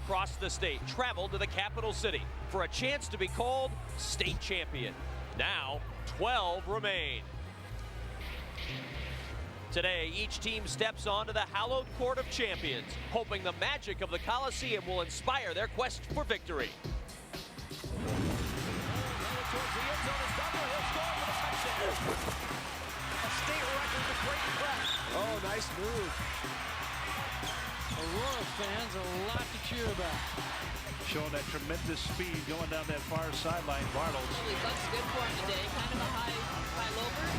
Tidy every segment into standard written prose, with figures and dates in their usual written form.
across the state traveled to the capital city for a chance to be called state champion. Now, 12 remain. Today, each team steps onto the hallowed court of champions, hoping the magic of the Coliseum will inspire their quest for victory. Towards the end zone is Douglas. He'll score for the touchdown. A state record with great press. Oh, nice move. Aurora fans, a lot to cheer about. Showing that tremendous speed going down that far sideline. Bartles. Buck's good for him today. Kind of a high loper.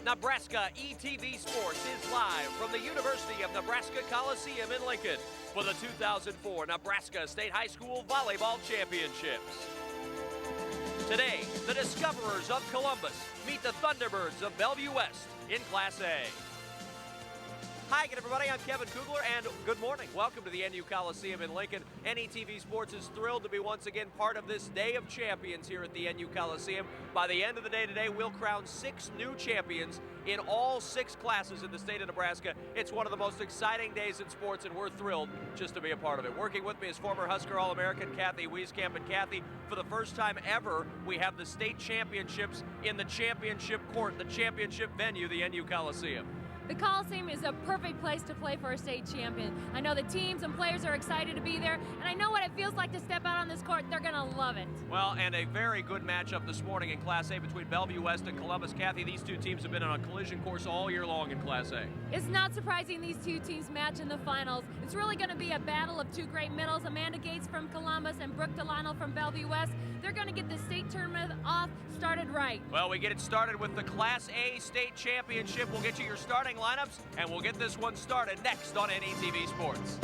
Nebraska ETV Sports is live from the University of Nebraska Coliseum in Lincoln for the 2004 Nebraska State High School Volleyball Championships. Today, the Discoverers of Columbus meet the Thunderbirds of Bellevue West in Class A. Hi again, everybody. I'm Kevin Kugler, and good morning. Welcome to the NU Coliseum in Lincoln. NETV Sports is thrilled to be once again part of this Day of Champions here at the NU Coliseum. By the end of the day today, we'll crown 6 new champions in all 6 classes in the state of Nebraska. It's one of the most exciting days in sports, and we're thrilled just to be a part of it. Working with me is former Husker All-American Kathy Wieskamp. And Kathy, for the first time ever, we have the state championships in the championship court, the championship venue, the NU Coliseum. The Coliseum is a perfect place to play for a state champion. I know the teams and players are excited to be there, and I know what it feels like to step out on this court. They're going to love it. Well, and a very good matchup this morning in Class A between Bellevue West and Columbus. Kathy, these two teams have been on a collision course all year long in Class A. It's not surprising these two teams match in the finals. It's really going to be a battle of two great middles, Amanda Gates from Columbus and Brooke Delano from Bellevue West. They're going to get the state tournament off started right. Well, we get it started with the Class A state championship. We'll get you your starting lineups, and we'll get this one started next on NETV Sports.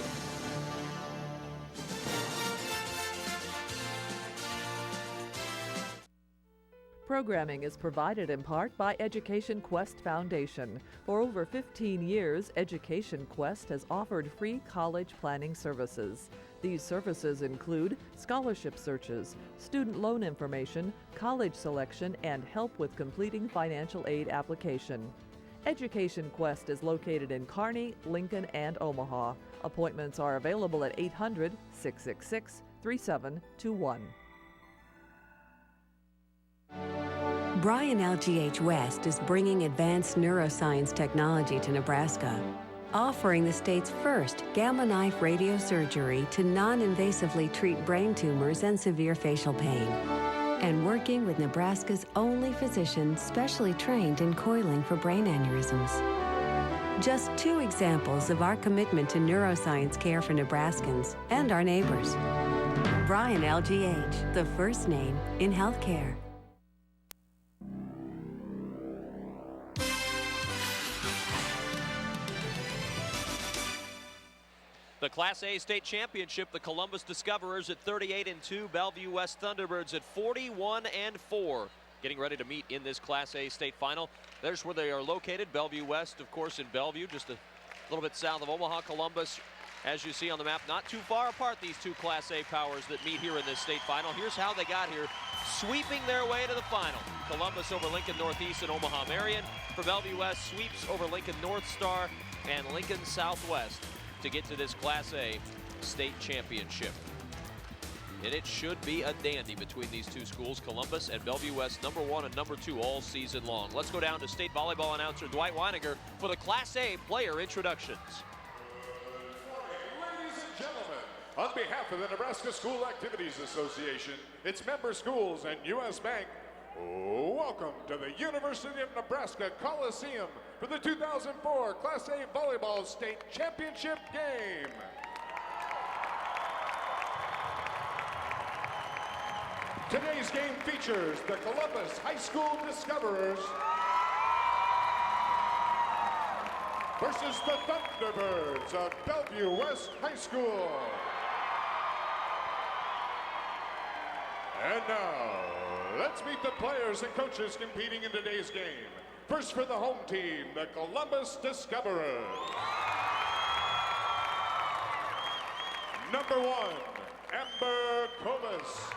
Programming is provided in part by Education Quest Foundation. For over 15 years, Education Quest has offered free college planning services. These services include scholarship searches, student loan information, college selection, and help with completing financial aid application. Education Quest is located in Kearney, Lincoln, and Omaha. Appointments are available at 800-666-3721. Bryan LGH West is bringing advanced neuroscience technology to Nebraska, offering the state's first gamma knife radiosurgery to non-invasively treat brain tumors and severe facial pain, and working with Nebraska's only physician specially trained in coiling for brain aneurysms. Just 2 examples of our commitment to neuroscience care for Nebraskans and our neighbors. Bryan LGH, the first name in healthcare. The Class A state championship, the Columbus Discoverers at 38-2, Bellevue West Thunderbirds at 41-4. Getting ready to meet in this Class A state final. There's where they are located. Bellevue West, of course, in Bellevue, just a little bit south of Omaha. Columbus, as you see on the map, not too far apart, these two Class A powers that meet here in this state final. Here's how they got here, sweeping their way to the final. Columbus over Lincoln Northeast and Omaha Marion. For Bellevue West, sweeps over Lincoln North Star and Lincoln Southwest to get to this Class A state championship. And it should be a dandy between these two schools, Columbus and Bellevue West, number 1 and number 2 all season long. Let's go down to state volleyball announcer Dwight Weiniger for the Class A player introductions. Ladies and gentlemen, on behalf of the Nebraska School Activities Association, its member schools, and U.S. Bank, welcome to the University of Nebraska Coliseum for the 2004 Class A Volleyball State Championship game. Today's game features the Columbus High School Discoverers versus the Thunderbirds of Bellevue West High School. And now, let's meet the players and coaches competing in today's game. First for the home team, the Columbus Discoverers. Number 1, Amber Covis.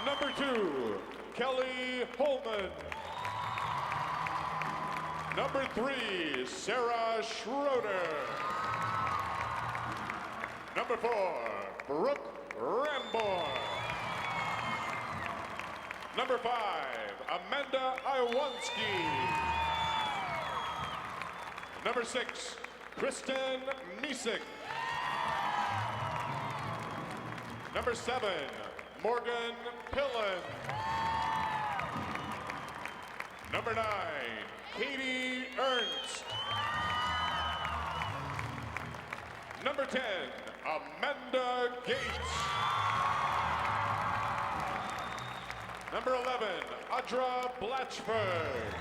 Number 2, Kelly Holman. Number 3, Sarah Schroeder. Number 4, Brooke Ramborn. Number 5, Amanda Iwanski. Number 6, Kristen Misek. Number 7, Morgan Pillen. Number 9, Katie Ernst. Number 10, Amanda Gates. Number 11, Audra Blatchford.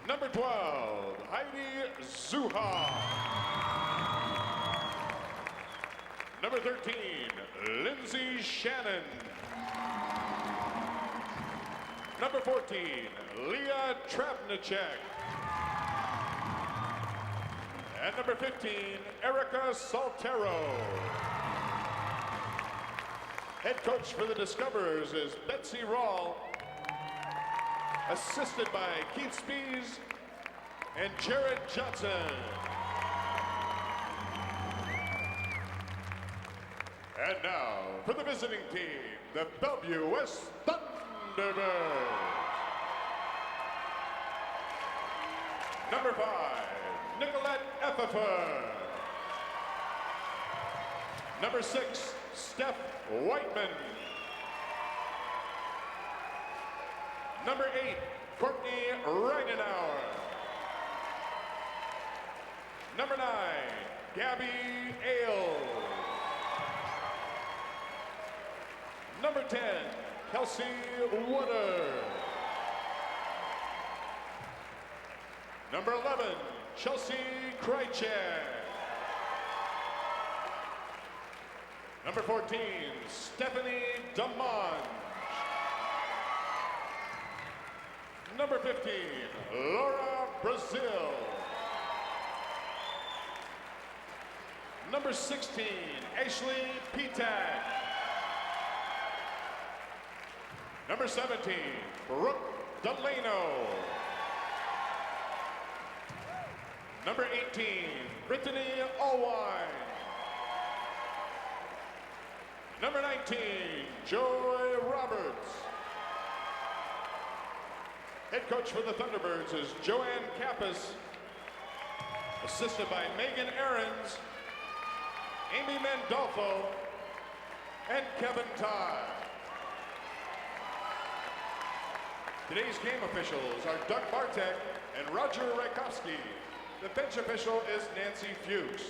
Number 12, Heidi Zuha. Number 13, Lindsay Shannon. Number 14, Leah Trapnicek. And number 15, Erica Saltero. Head coach for the Discoverers is Betsy Rawl, assisted by Keith Spees and Jared Johnson. And now, for the visiting team, the Bellevue West Thunderbirds. Number 5, Nicolette Ephefer. Number 6, Steph Whiteman. Number 8, Courtney Reinenauer. Number 9, Gabby Ailes. Number 10, Kelsey Woodard. Number 11, Chelsea Krychek. Number 14, Stephanie Damon. Number 15, Laura Brazil. Number 16, Ashley Petak. Number 17, Brooke Delano. Number 18, Brittany Allwine. Number 19, Joy Roberts. Head coach for the Thunderbirds is Joanne Kappas, assisted by Megan Ahrens, Amy Mandolfo, and Kevin Todd. Today's game officials are Doug Bartek and Roger Rykowski. The bench official is Nancy Fuchs.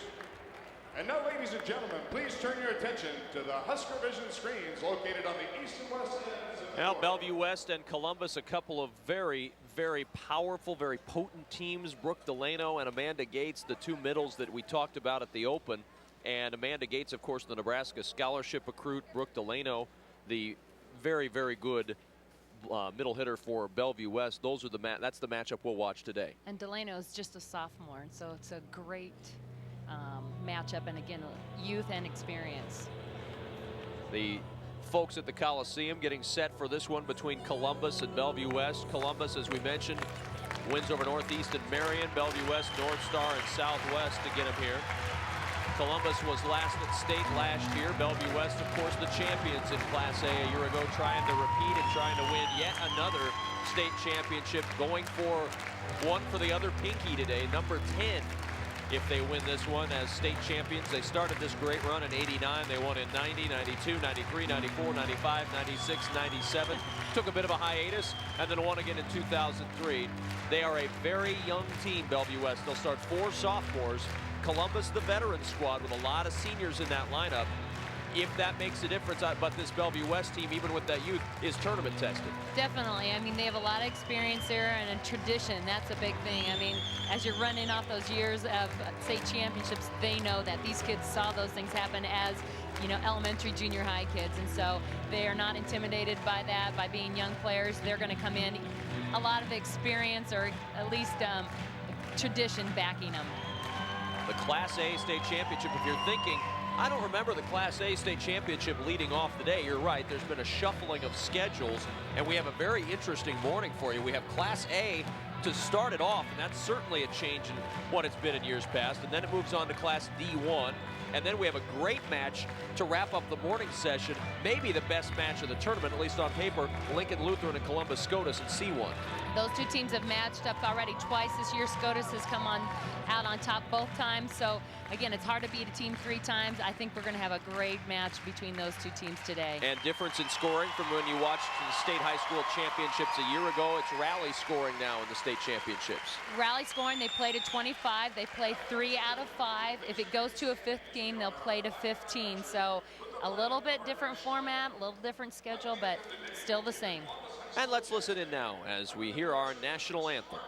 And now, ladies and gentlemen, please turn your attention to the Husker Vision screens located on the east and west ends of the Now, court. Bellevue West and Columbus, a couple of very, very powerful, very potent teams. Brooke Delano and Amanda Gates, the two middles that we talked about at the Open. And Amanda Gates, of course, the Nebraska scholarship recruit. Brooke Delano, the very, very good middle hitter for Bellevue West. Those are that's the matchup we'll watch today. And Delano is just a sophomore, and so it's a great matchup, and again, youth and experience. The folks at the Coliseum getting set for this one between Columbus and Bellevue West. Columbus, as we mentioned, wins over Northeast and Marion. Bellevue West, North Star, and Southwest to get them here. Columbus was last at state last year. Bellevue West, of course, the champions in Class A a year ago, trying to repeat and trying to win yet another state championship, going for one for the other pinky today, number 10. If they win this one as state champions. They started this great run in '89. They won in '90, '92, '93, '94, '95, '96, '97. Took a bit of a hiatus and then won again in 2003. They are a very young team, Bellevue West. They'll start 4 sophomores. Columbus, the veteran squad with a lot of seniors in that lineup. If that makes a difference, but this Bellevue West team, even with that youth, is tournament tested. Definitely. I mean, they have a lot of experience there and a tradition. That's a big thing. I mean, as you're running off those years of state championships, they know that these kids saw those things happen as, you know, elementary, junior high kids. And so they are not intimidated by that, by being young players. They're going to come in a lot of experience, or at least tradition backing them. The Class A state championship, if you're thinking, I don't remember the Class A state championship leading off the day. You're right, there's been a shuffling of schedules, and we have a very interesting morning for you. We have Class A to start it off, and that's certainly a change in what it's been in years past, and then it moves on to Class D1, and then we have a great match to wrap up the morning session, maybe the best match of the tournament, at least on paper, Lincoln Lutheran and Columbus SCOTUS in C1. Those two teams have matched up already twice this year. SCOTUS has come out on top both times. So, again, it's hard to beat a team 3 times. I think we're going to have a great match between those two teams today. And difference in scoring from when you watched the state high school championships a year ago. It's rally scoring now in the state championships. Rally scoring, they play to 25. They play 3 out of 5. If it goes to a 5th game, they'll play to 15. So a little bit different format, a little different schedule, but still the same. And let's listen in now as we hear our national anthem.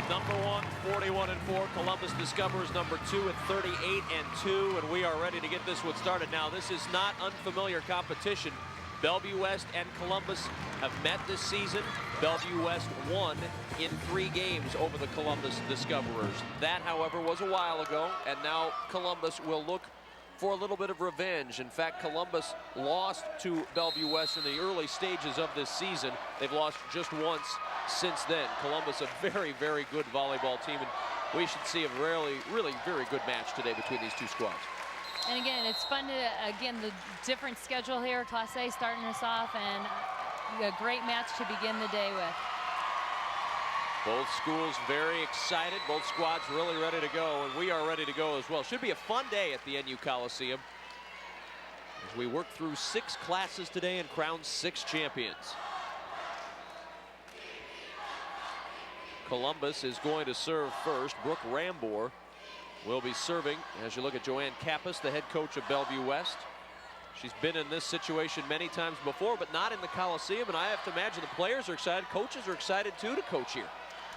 Number 1, 41-4. Columbus Discoverers number 2 at 38-2, and we are ready to get this one started. Now, this is not unfamiliar competition. Bellevue West and Columbus have met this season. Bellevue West won in 3 games over the Columbus Discoverers. That, however, was a while ago, and now Columbus will look for a little bit of revenge. In fact, Columbus lost to Bellevue West in the early stages of this season. They've lost just once since then. Columbus, a very, very good volleyball team, and we should see a really very good match today between these two squads. And again, it's fun to, the different schedule here. Class A starting us off, and a great match to begin the day with. Both schools very excited. Both squads really ready to go, and we are ready to go as well. Should be a fun day at the NU Coliseum as we work through 6 classes today and crown 6 champions. Columbus is going to serve first. Brooke Rambor will be serving as you look at Joanne Kappas, the head coach of Bellevue West. She's been in this situation many times before, but not in the Coliseum, and I have to imagine the players are excited. Coaches are excited too to coach here.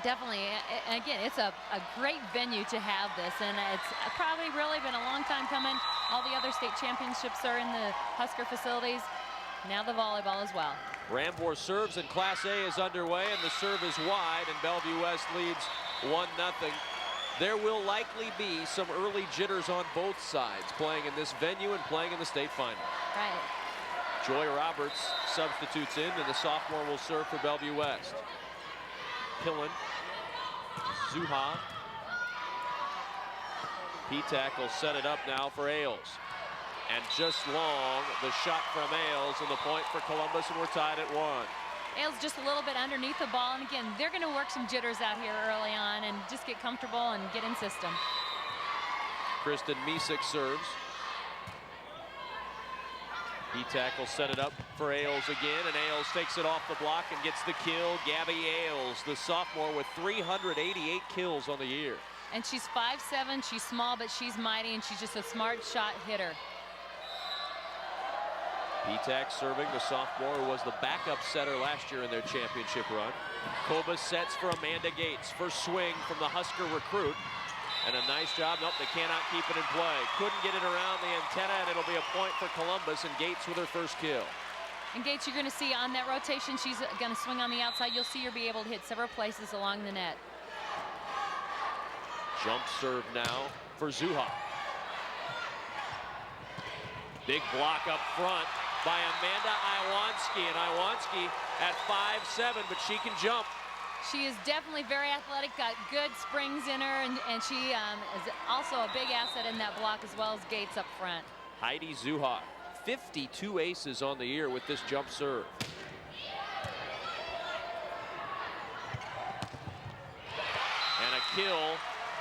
Definitely. Again, it's a great venue to have this, and it's probably really been a long time coming. All the other state championships are in the Husker facilities. Now the volleyball as well. Rambor serves, and Class A is underway, and the serve is wide, and Bellevue West leads 1-0. There will likely be some early jitters on both sides, playing in this venue and playing in the state final. Right. Joy Roberts substitutes in, and the sophomore will serve for Bellevue West. Pillen, Zuha. P-Tack will set it up now for Ailes. And just long, the shot from Ailes, and the point for Columbus, and we're tied at 1. Ailes just a little bit underneath the ball, and again, they're going to work some jitters out here early on and just get comfortable and get in system. Kristen Misick serves. P-Tack will set it up for Ailes again, and Ailes takes it off the block and gets the kill. Gabby Ailes, the sophomore, with 388 kills on the year. And she's 5'7", she's small, but she's mighty, and she's just a smart shot hitter. P-Tack serving, the sophomore who was the backup setter last year in their championship run. Koba sets for Amanda Gates. First swing from the Husker recruit. And a nice job. Nope, they cannot keep it in play. Couldn't get it around the antenna, and it'll be a point for Columbus, and Gates with her first kill. And Gates, you're going to see on that rotation, she's going to swing on the outside. You'll see her be able to hit several places along the net. Jump serve now for Zuha. Big block up front by Amanda Iwanski, and Iwanski at 5'7", but she can jump. She is definitely very athletic, got good springs in her, and she is also a big asset in that block, as well as Gates up front. Heidi Zuha, 52 aces on the year with this jump serve. And a kill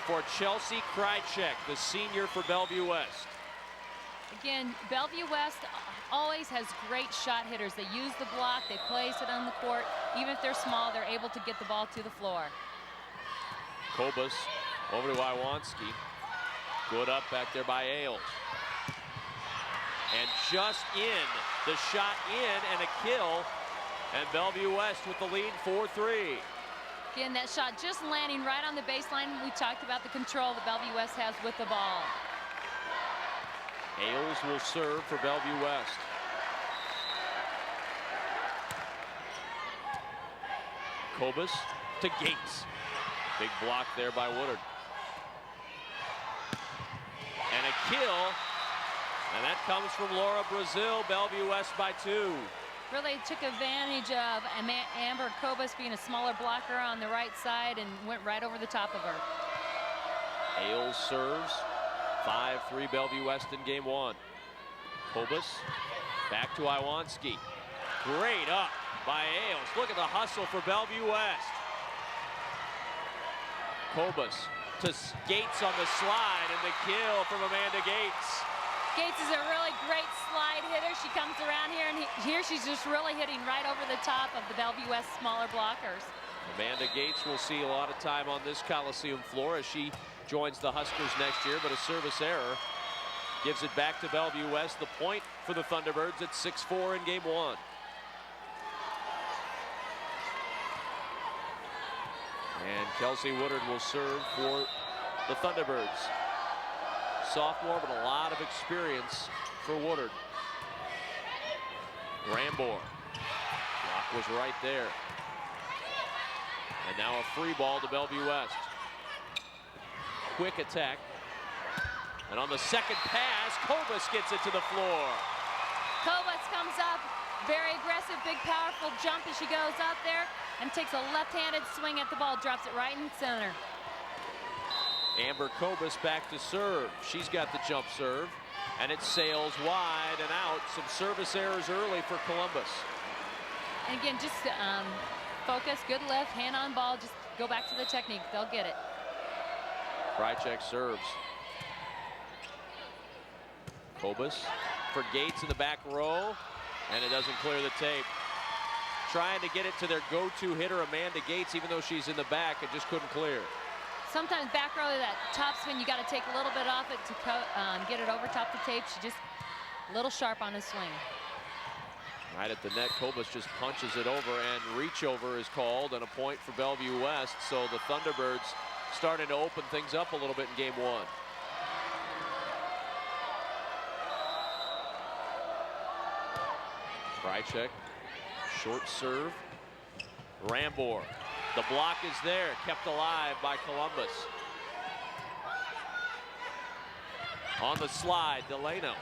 for Chelsea Krychek, the senior for Bellevue West. Again, Bellevue West always has great shot hitters. They use the block, they place it on the court. Even if they're small, they're able to get the ball to the floor. Kobus over to Iwanski. Good up back there by Ailes. And just in, the shot in and a kill. And Bellevue West with the lead 4-3. Again, that shot just landing right on the baseline. We talked about the control that Bellevue West has with the ball. Ailes will serve for Bellevue West. Kobus to Gates. Big block there by Woodard. And a kill. And that comes from Laura Brazil, Bellevue West by 2. Really took advantage of Amber Kobus being a smaller blocker on the right side and went right over the top of her. Ailes serves. 5-3 Bellevue West in game 1. Kobus back to Iwanski. Great up by Ailes. Look at the hustle for Bellevue West. Kobus to Gates on the slide, and the kill from Amanda Gates. Gates is a really great slide hitter. She comes around here, and here she's just really hitting right over the top of the Bellevue West smaller blockers. Amanda Gates will see a lot of time on this Coliseum floor as she joins the Huskers next year, but a service error gives it back to Bellevue West. The point for the Thunderbirds at 6-4 in game 1. And Kelsey Woodard will serve for the Thunderbirds. Sophomore, but a lot of experience for Woodard. Rambor. Block was right there. And now a free ball to Bellevue West. Quick attack. And on the second pass, Kobus gets it to the floor. Kobus comes up, very aggressive, big, powerful jump as she goes up there and takes a left-handed swing at the ball, drops it right in the center. Amber Kobus back to serve. She's got the jump serve, and it sails wide and out. Some service errors early for Columbus. And again, just focus, good lift, hand on ball, just go back to the technique. They'll get it. Krychek serves. Kobus for Gates in the back row, and it doesn't clear the tape. Trying to get it to their go-to hitter, Amanda Gates, even though she's in the back, it just couldn't clear. Sometimes back row, that top spin, you got to take a little bit off it to get it over top the tape. She just a little sharp on the swing. Right at the net, Kobus just punches it over, and reach over is called, and a point for Bellevue West. So the Thunderbirds starting to open things up a little bit in game 1. Krychek, short serve. Rambor. The block is there, kept alive by Columbus. On the slide, Delano.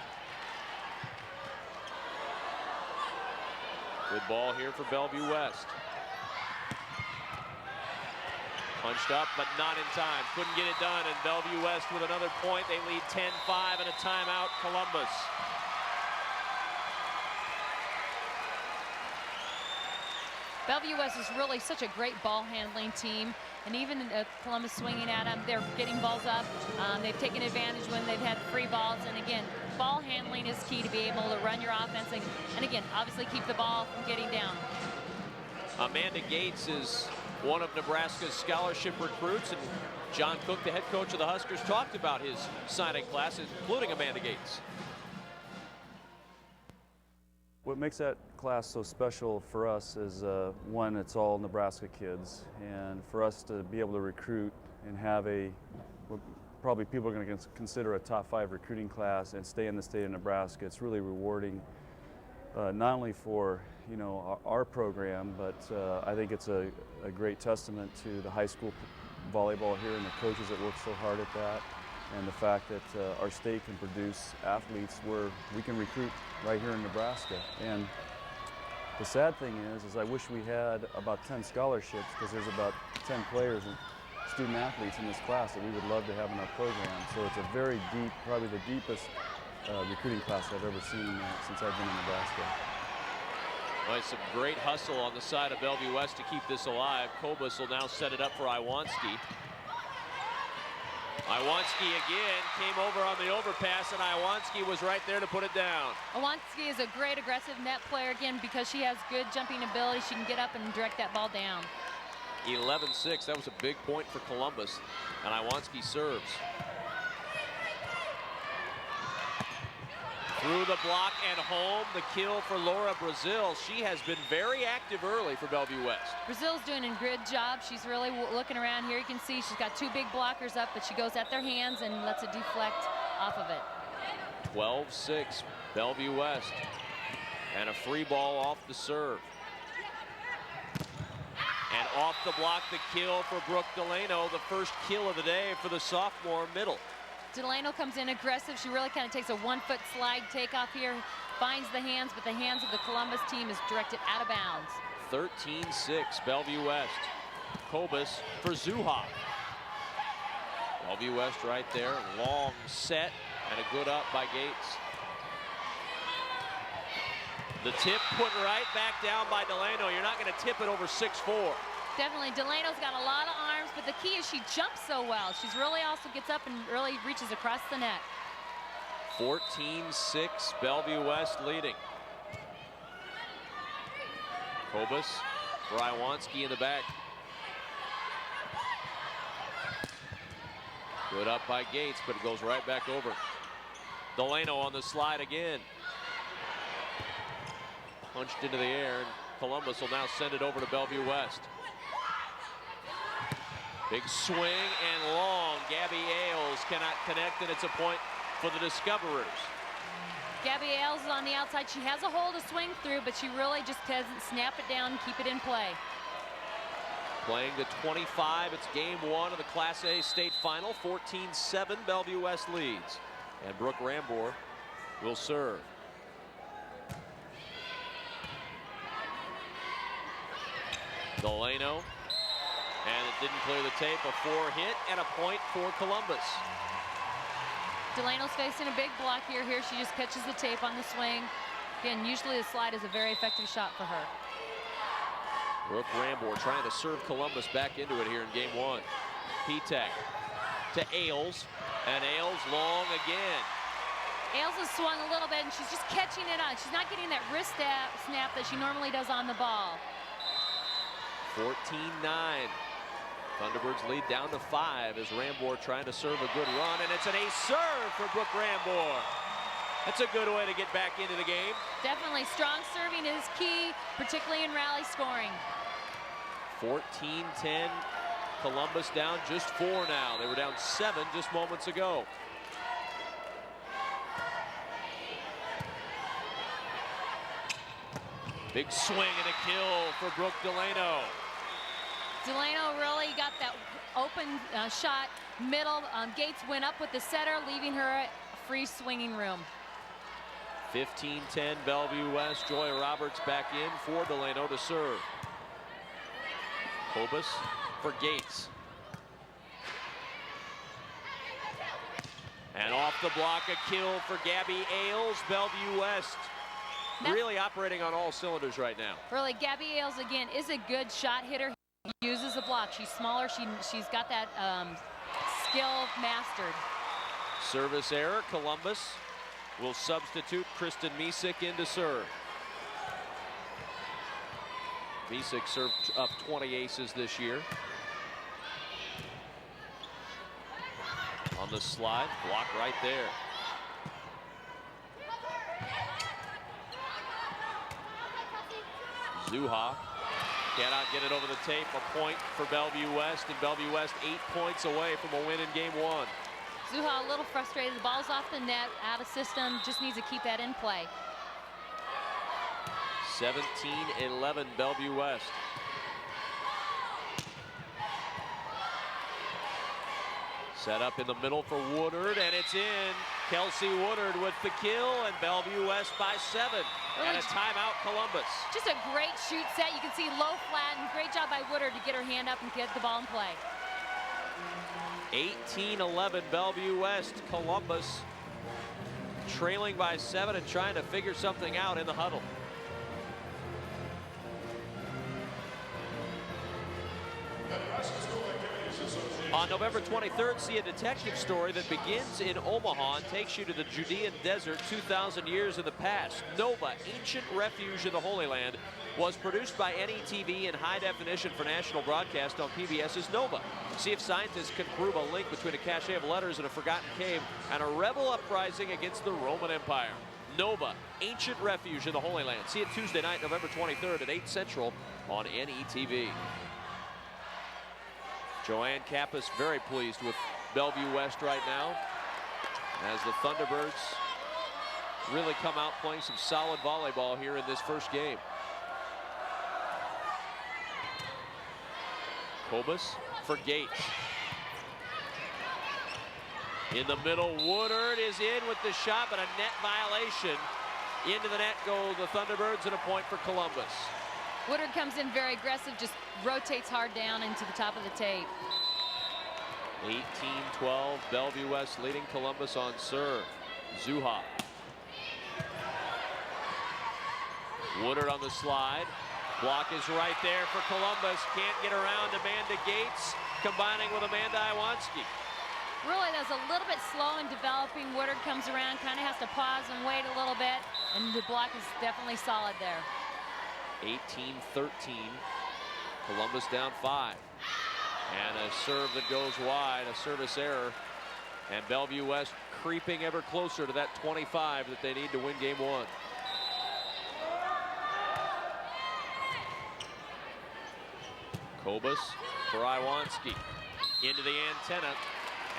Good ball here for Bellevue West. Punched up, but not in time. Couldn't get it done, and Bellevue West with another point. They lead 10-5 and a timeout, Columbus. Bellevue West is really such a great ball handling team, and even Columbus swinging at them, they're getting balls up. They've taken advantage when they've had free balls, and again, ball handling is key to be able to run your offense, and again, obviously keep the ball from getting down. Amanda Gates is one of Nebraska's scholarship recruits, and John Cook, the head coach of the Huskers, talked about his signing class, including Amanda Gates. What makes that class so special for us is, one, it's all Nebraska kids, and for us to be able to recruit and have what probably people are going to consider a top 5 recruiting class and stay in the state of Nebraska, it's really rewarding. not only for our program, but I think it's a great testament to the high school volleyball here and the coaches that work so hard at that, and the fact that our state can produce athletes where we can recruit right here in Nebraska. And the sad thing is I wish we had about 10 scholarships, because there's about 10 players and student athletes in this class that we would love to have in our program. So it's a very deep, probably the deepest recruiting class I've ever seen since I've been in Nebraska. Nice, some great hustle on the side of Bellevue West to keep this alive. Kobus will now set it up for Iwanski. Iwanski again came over on the overpass, and Iwanski was right there to put it down. Iwanski is a great aggressive net player again because she has good jumping ability. She can get up and direct that ball down. 11-6, that was a big point for Columbus, and Iwanski serves. Through the block and home, the kill for Laura Brazil. She has been very active early for Bellevue West. Brazil's doing a good job. She's really looking around here. You can see she's got 2 big blockers up, but she goes at their hands and lets it deflect off of it. 12-6, Bellevue West. And a free ball off the serve. And off the block, the kill for Brooke Delano, the first kill of the day for the sophomore middle. Delano comes in aggressive. She really kind of takes a 1-foot slide takeoff here, finds the hands, but the hands of the Columbus team is directed out of bounds. 13-6, Bellevue West. Kobus for Zuha. Bellevue West right there, long set, and a good up by Gates. The tip put right back down by Delano. You're not going to tip it over 6'4". Definitely, Delano's got a lot of arms, but the key is she jumps so well. She's really also gets up and really reaches across the net. 14-6, Bellevue West leading. Kobus for Iwanski in the back. Good up by Gates, but it goes right back over. Delano on the slide again. Punched into the air, and Columbus will now send it over to Bellevue West. Big swing and long. Gabby Ailes cannot connect, and it's a point for the Discoverers. Gabby Ailes is on the outside. She has a hole to swing through, but she really just doesn't snap it down and keep it in play. Playing to 25, it's game 1 of the Class A state final. 14-7, Bellevue West leads. And Brooke Rambor will serve. Delano. And it didn't clear the tape. A 4-hit and a point for Columbus. Delano's facing a big block here. Here she just catches the tape on the swing. Again, usually the slide is a very effective shot for her. Brooke Rambor trying to serve Columbus back into it here in game 1. P-Tech to Ailes, and Ailes long again. Ailes has swung a little bit, and she's just catching it on. She's not getting that wrist snap that she normally does on the ball. 14-9. Thunderbirds lead down to 5 as Rambor trying to serve a good run, and it's an ace serve for Brooke Rambor. That's a good way to get back into the game. Definitely, strong serving is key, particularly in rally scoring. 14-10, Columbus down just 4 now. They were down 7 just moments ago. Big swing and a kill for Brooke Delano. Delano really got that open shot middle. Gates went up with the setter, leaving her free swinging room. 15-10 Bellevue West. Joy Roberts back in for Delano to serve. Kobus for Gates. And off the block, a kill for Gabby Ailes. Bellevue West really operating on all cylinders right now. Really, Gabby Ailes again is a good shot hitter. Uses the block. She's smaller. She's got that skill mastered. Service error. Columbus will substitute Kristen Misek in to serve. Misek served up 20 aces this year. On the slide, block right there. Zuha cannot get it over the tape. A point for Bellevue West, and Bellevue West 8 points away from a win in game 1. Zuha a little frustrated. The ball's off the net, out of system. Just needs to keep that in play. 17-11 Bellevue West. Set up in the middle for Woodard, and it's in. Kelsey Woodard with the kill, and Bellevue West by 7. And a timeout, Columbus. Just a great shoot set. You can see low flat, and great job by Woodard to get her hand up and get the ball in play. 18-11 Bellevue West. Columbus trailing by 7 and trying to figure something out in the huddle. On November 23rd, see a detective story that begins in Omaha and takes you to the Judean desert 2,000 years in the past. Nova, ancient refuge in the Holy Land, was produced by NETV in high definition for national broadcast on PBS's Nova. See if scientists can prove a link between a cache of letters in a forgotten cave and a rebel uprising against the Roman Empire. Nova, ancient refuge in the Holy Land. See it Tuesday night, November 23rd at 8 Central on NETV. Joanne Kappas very pleased with Bellevue West right now, as the Thunderbirds really come out playing some solid volleyball here in this first game. Kobus for Gates. In the middle, Woodard is in with the shot, but a net violation. Into the net go the Thunderbirds, and a point for Columbus. Woodard comes in very aggressive, just rotates hard down into the top of the tape. 18-12, Bellevue West leading Columbus on serve. Zuha. Woodard on the slide. Block is right there for Columbus. Can't get around Amanda Gates, combining with Amanda Iwanski. Really, that's a little bit slow in developing. Woodard comes around, kind of has to pause and wait a little bit, and the block is definitely solid there. 18-13, Columbus down 5. And a serve that goes wide, a service error. And Bellevue West creeping ever closer to that 25 that they need to win game 1. Kobus for Iwanski. Into the antenna.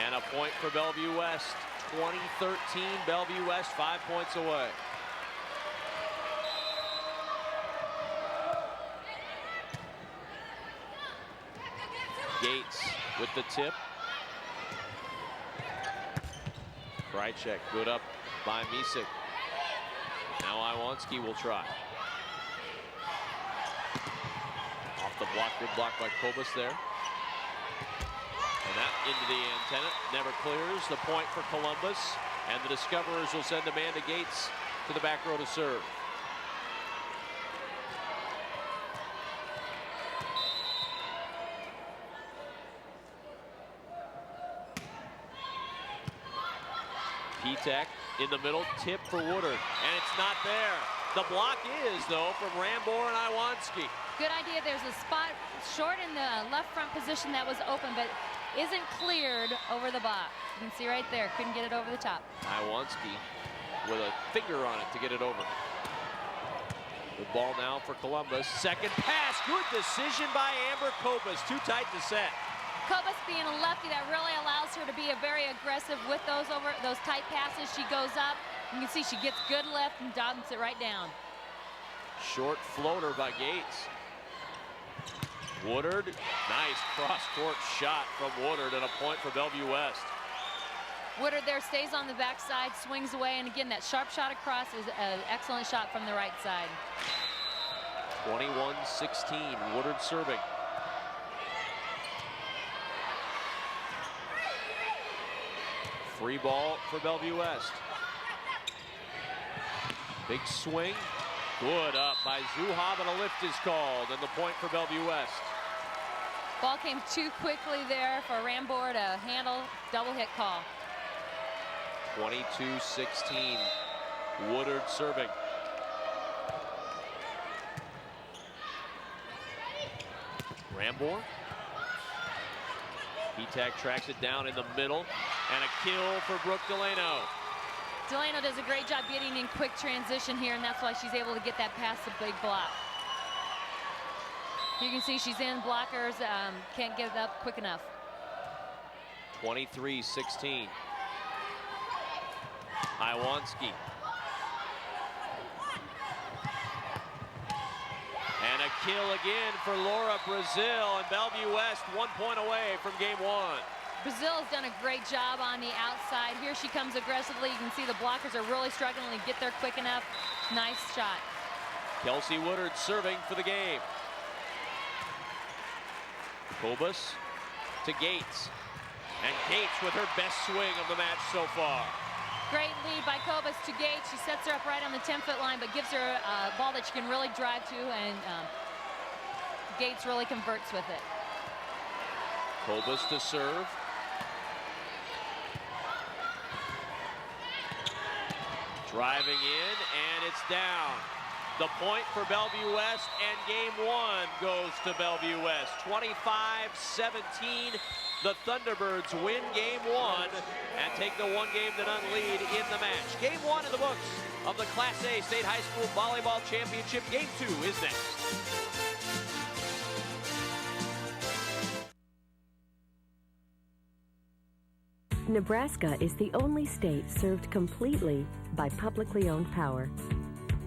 And a point for Bellevue West. 20-13, Bellevue West 5 points away. Gates with the tip. Krychek good up by Misek. Now Iwanski will try. Off the block, good block by Kobus there. And that into the antenna, never clears. The point for Columbus. And the Discoverers will send Amanda Gates to the back row to serve. Petak in the middle, tip for Woodard, and it's not there. The block is, though, from Rambor and Iwanski. Good idea. There's a spot short in the left front position that was open, but isn't cleared over the block. You can see right there, couldn't get it over the top. Iwanski with a finger on it to get it over. The ball now for Columbus. Second pass, good decision by Amber Kobus. Too tight to set. Kobus being a lefty, that really allows her to be very aggressive with those tight passes. She goes up. You can see she gets good lift and dumps it right down. Short floater by Gates. Woodard, nice cross-court shot from Woodard, and a point for Bellevue West. Woodard there stays on the backside, swings away, and again, that sharp shot across is an excellent shot from the right side. 21-16, Woodard serving. Free ball for Bellevue West. Big swing. Good up by Zuha, but a lift is called, and the point for Bellevue West. Ball came too quickly there for Rambor to handle. Double hit call. 22-16. Woodard serving. Rambor. Petak tracks it down in the middle, and a kill for Brooke Delano. Delano does a great job getting in quick transition here, and that's why she's able to get that past the big block. You can see she's in blockers, can't get it up quick enough. 23-16. Iwanski. kill again for Laura Brazil, and Bellevue West 1 point away from game one. Brazil has done a great job on the outside. Here she comes aggressively. You can see the blockers are really struggling to get there quick enough. Nice shot. Kelsey Woodard serving for the game. Kobus to Gates. And Gates with her best swing of the match so far. Great lead by Kobus to Gates. She sets her up right on the 10-foot line, but gives her a ball that she can really drive to, and Gates really converts with it. Kobus to serve. Driving in, and it's down. The point for Bellevue West, and game one goes to Bellevue West. 25-17. The Thunderbirds win game one and take the 1-game-to-none lead in the match. Game one in the books of the Class A State High School Volleyball Championship. Game two is next. Nebraska is the only state served completely by publicly owned power.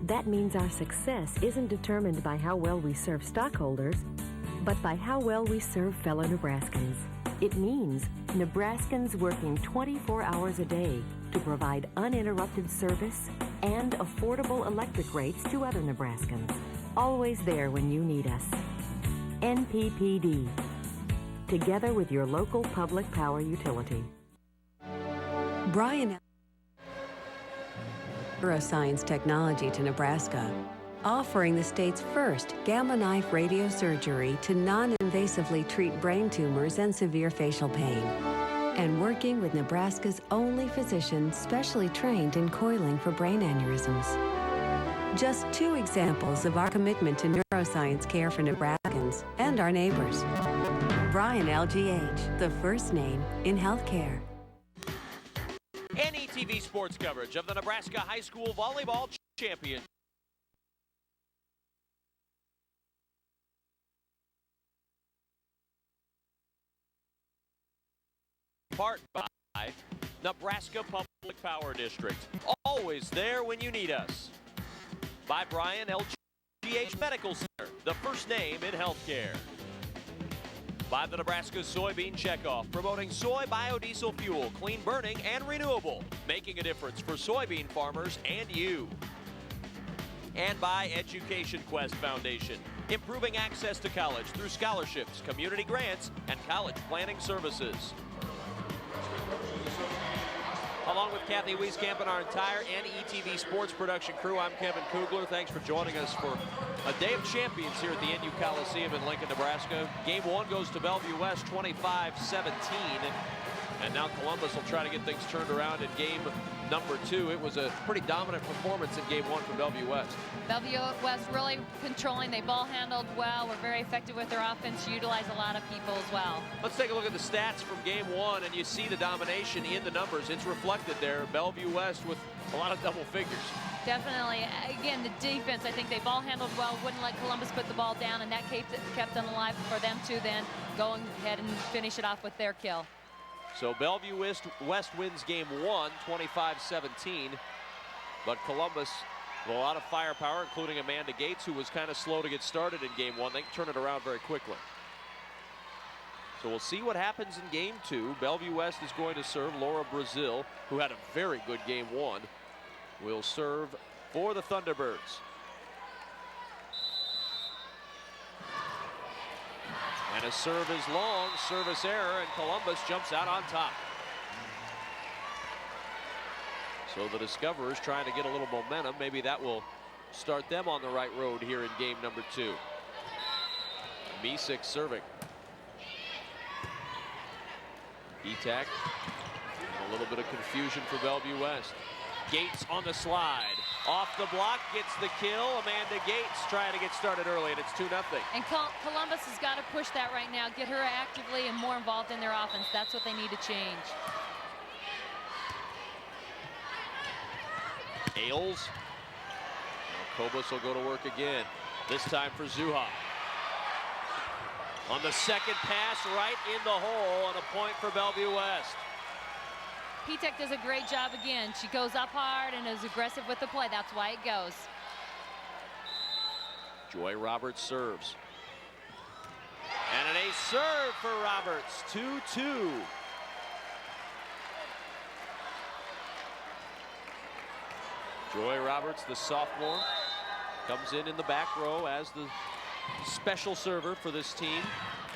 That means our success isn't determined by how well we serve stockholders, but by how well we serve fellow Nebraskans. It means Nebraskans working 24 hours a day to provide uninterrupted service and affordable electric rates to other Nebraskans. Always there when you need us. NPPD. Together with your local public power utility. Brian Neuroscience technology to Nebraska, offering the state's first gamma knife radiosurgery to non-invasively treat brain tumors and severe facial pain, and working with Nebraska's only physician specially trained in coiling for brain aneurysms. Just two examples of our commitment to neuroscience care for Nebraskans and our neighbors. Brian LGH, the first name in healthcare. NETV sports coverage of the Nebraska High School Volleyball Championship. Part by Nebraska Public Power District. Always there when you need us. By Brian LGH Medical Center, the first name in healthcare. By the Nebraska Soybean Checkoff, promoting soy biodiesel fuel, clean burning and renewable, making a difference for soybean farmers and you. And by Education Quest Foundation, improving access to college through scholarships, community grants, and college planning services. Along with Kathy Wieskamp and our entire NETV sports production crew, I'm Kevin Kugler. Thanks for joining us for a day of champions here at the NU Coliseum in Lincoln, Nebraska. Game one goes to Bellevue West, 25-17. And now Columbus will try to get things turned around in game number two. It was a pretty dominant performance in game one for Bellevue West. Bellevue West really controlling. They ball handled well. Were very effective with their offense. Utilize a lot of people as well. Let's take a look at the stats from game one, and you see the domination in the numbers. It's reflected there. Bellevue West with a lot of double figures. Definitely. Again, the defense, I think they ball handled well, wouldn't let Columbus put the ball down, and that kept them alive for them to then go ahead and finish it off with their kill. So Bellevue West wins game one, 25-17. But Columbus, with a lot of firepower, including Amanda Gates, who was kind of slow to get started in game one, they can turn it around very quickly. So we'll see what happens in game two. Bellevue West is going to serve. Laura Brazil, who had a very good game one, will serve for the Thunderbirds. And a serve is long, service error, and Columbus jumps out on top. So the Discoverers trying to get a little momentum. Maybe that will start them on the right road here in game number two. Misek serving. Etak. A little bit of confusion for Bellevue West. Gates on the slide. Off the block, gets the kill. Amanda Gates trying to get started early, and it's 2-0. And Columbus has got to push that right now, get her actively and more involved in their offense. That's what they need to change. Ailes. Now Kobus will go to work again. This time for Zuha. On the second pass, right in the hole, and a point for Bellevue West. P-Tech does a great job again. She goes up hard and is aggressive with the play. That's why it goes. Joy Roberts serves. And an ace serve for Roberts, 2-2. Joy Roberts, the sophomore, comes in the back row as the special server for this team.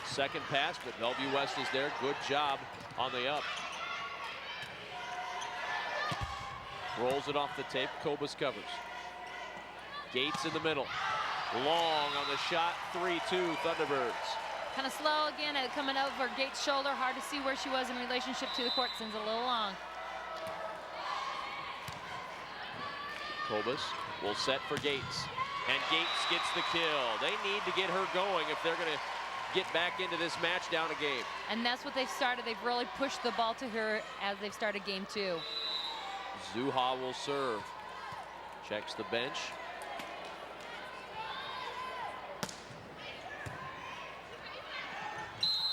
Second pass, but Bellevue West is there. Good job on the up. Rolls it off the tape. Kobus covers. Gates in the middle. Long on the shot. 3-2 Thunderbirds. Kind of slow again at coming over Gates' shoulder. Hard to see where she was in relationship to the court. Sends a little long. Kobus will set for Gates. And Gates gets the kill. They need to get her going if they're going to get back into this match down a game. And that's what they've started. They've really pushed the ball to her as they've started game 2. Zuha will serve. Checks the bench.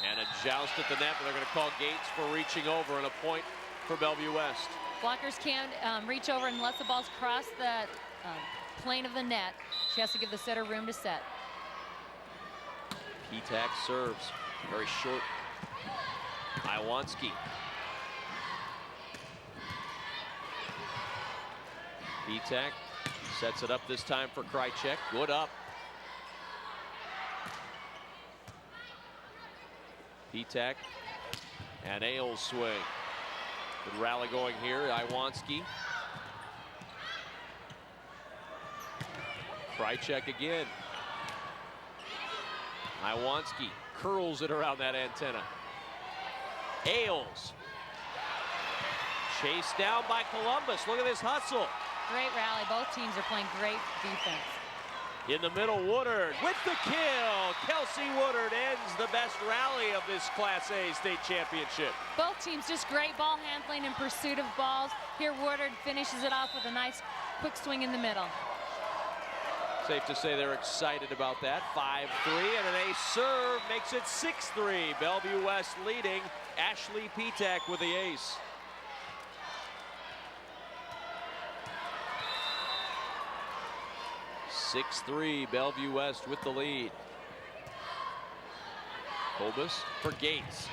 And a joust at the net, but they're going to call Gates for reaching over, and a point for Bellevue West. Blockers can't reach over unless the ball's crossed the plane of the net. She has to give the setter room to set. Petak serves. Very short. Iwanski. Petak sets it up this time for Krychek. Good up. Petak and Ailes swing. Good rally going here. Iwanski. Krychek again. Iwanski curls it around that antenna. Ailes. Chased down by Columbus. Look at this hustle. Great rally. Both teams are playing great defense. In the middle, Woodard with the kill. Kelsey Woodard ends the best rally of this Class A state championship. Both teams just great ball handling in pursuit of balls. Here Woodard finishes it off with a nice quick swing in the middle. Safe to say they're excited about that. 5-3 and an ace serve makes it 6-3. Bellevue West leading. Ashley Petak with the ace. (6-3) Bellevue West with the lead. Kobus for Gates.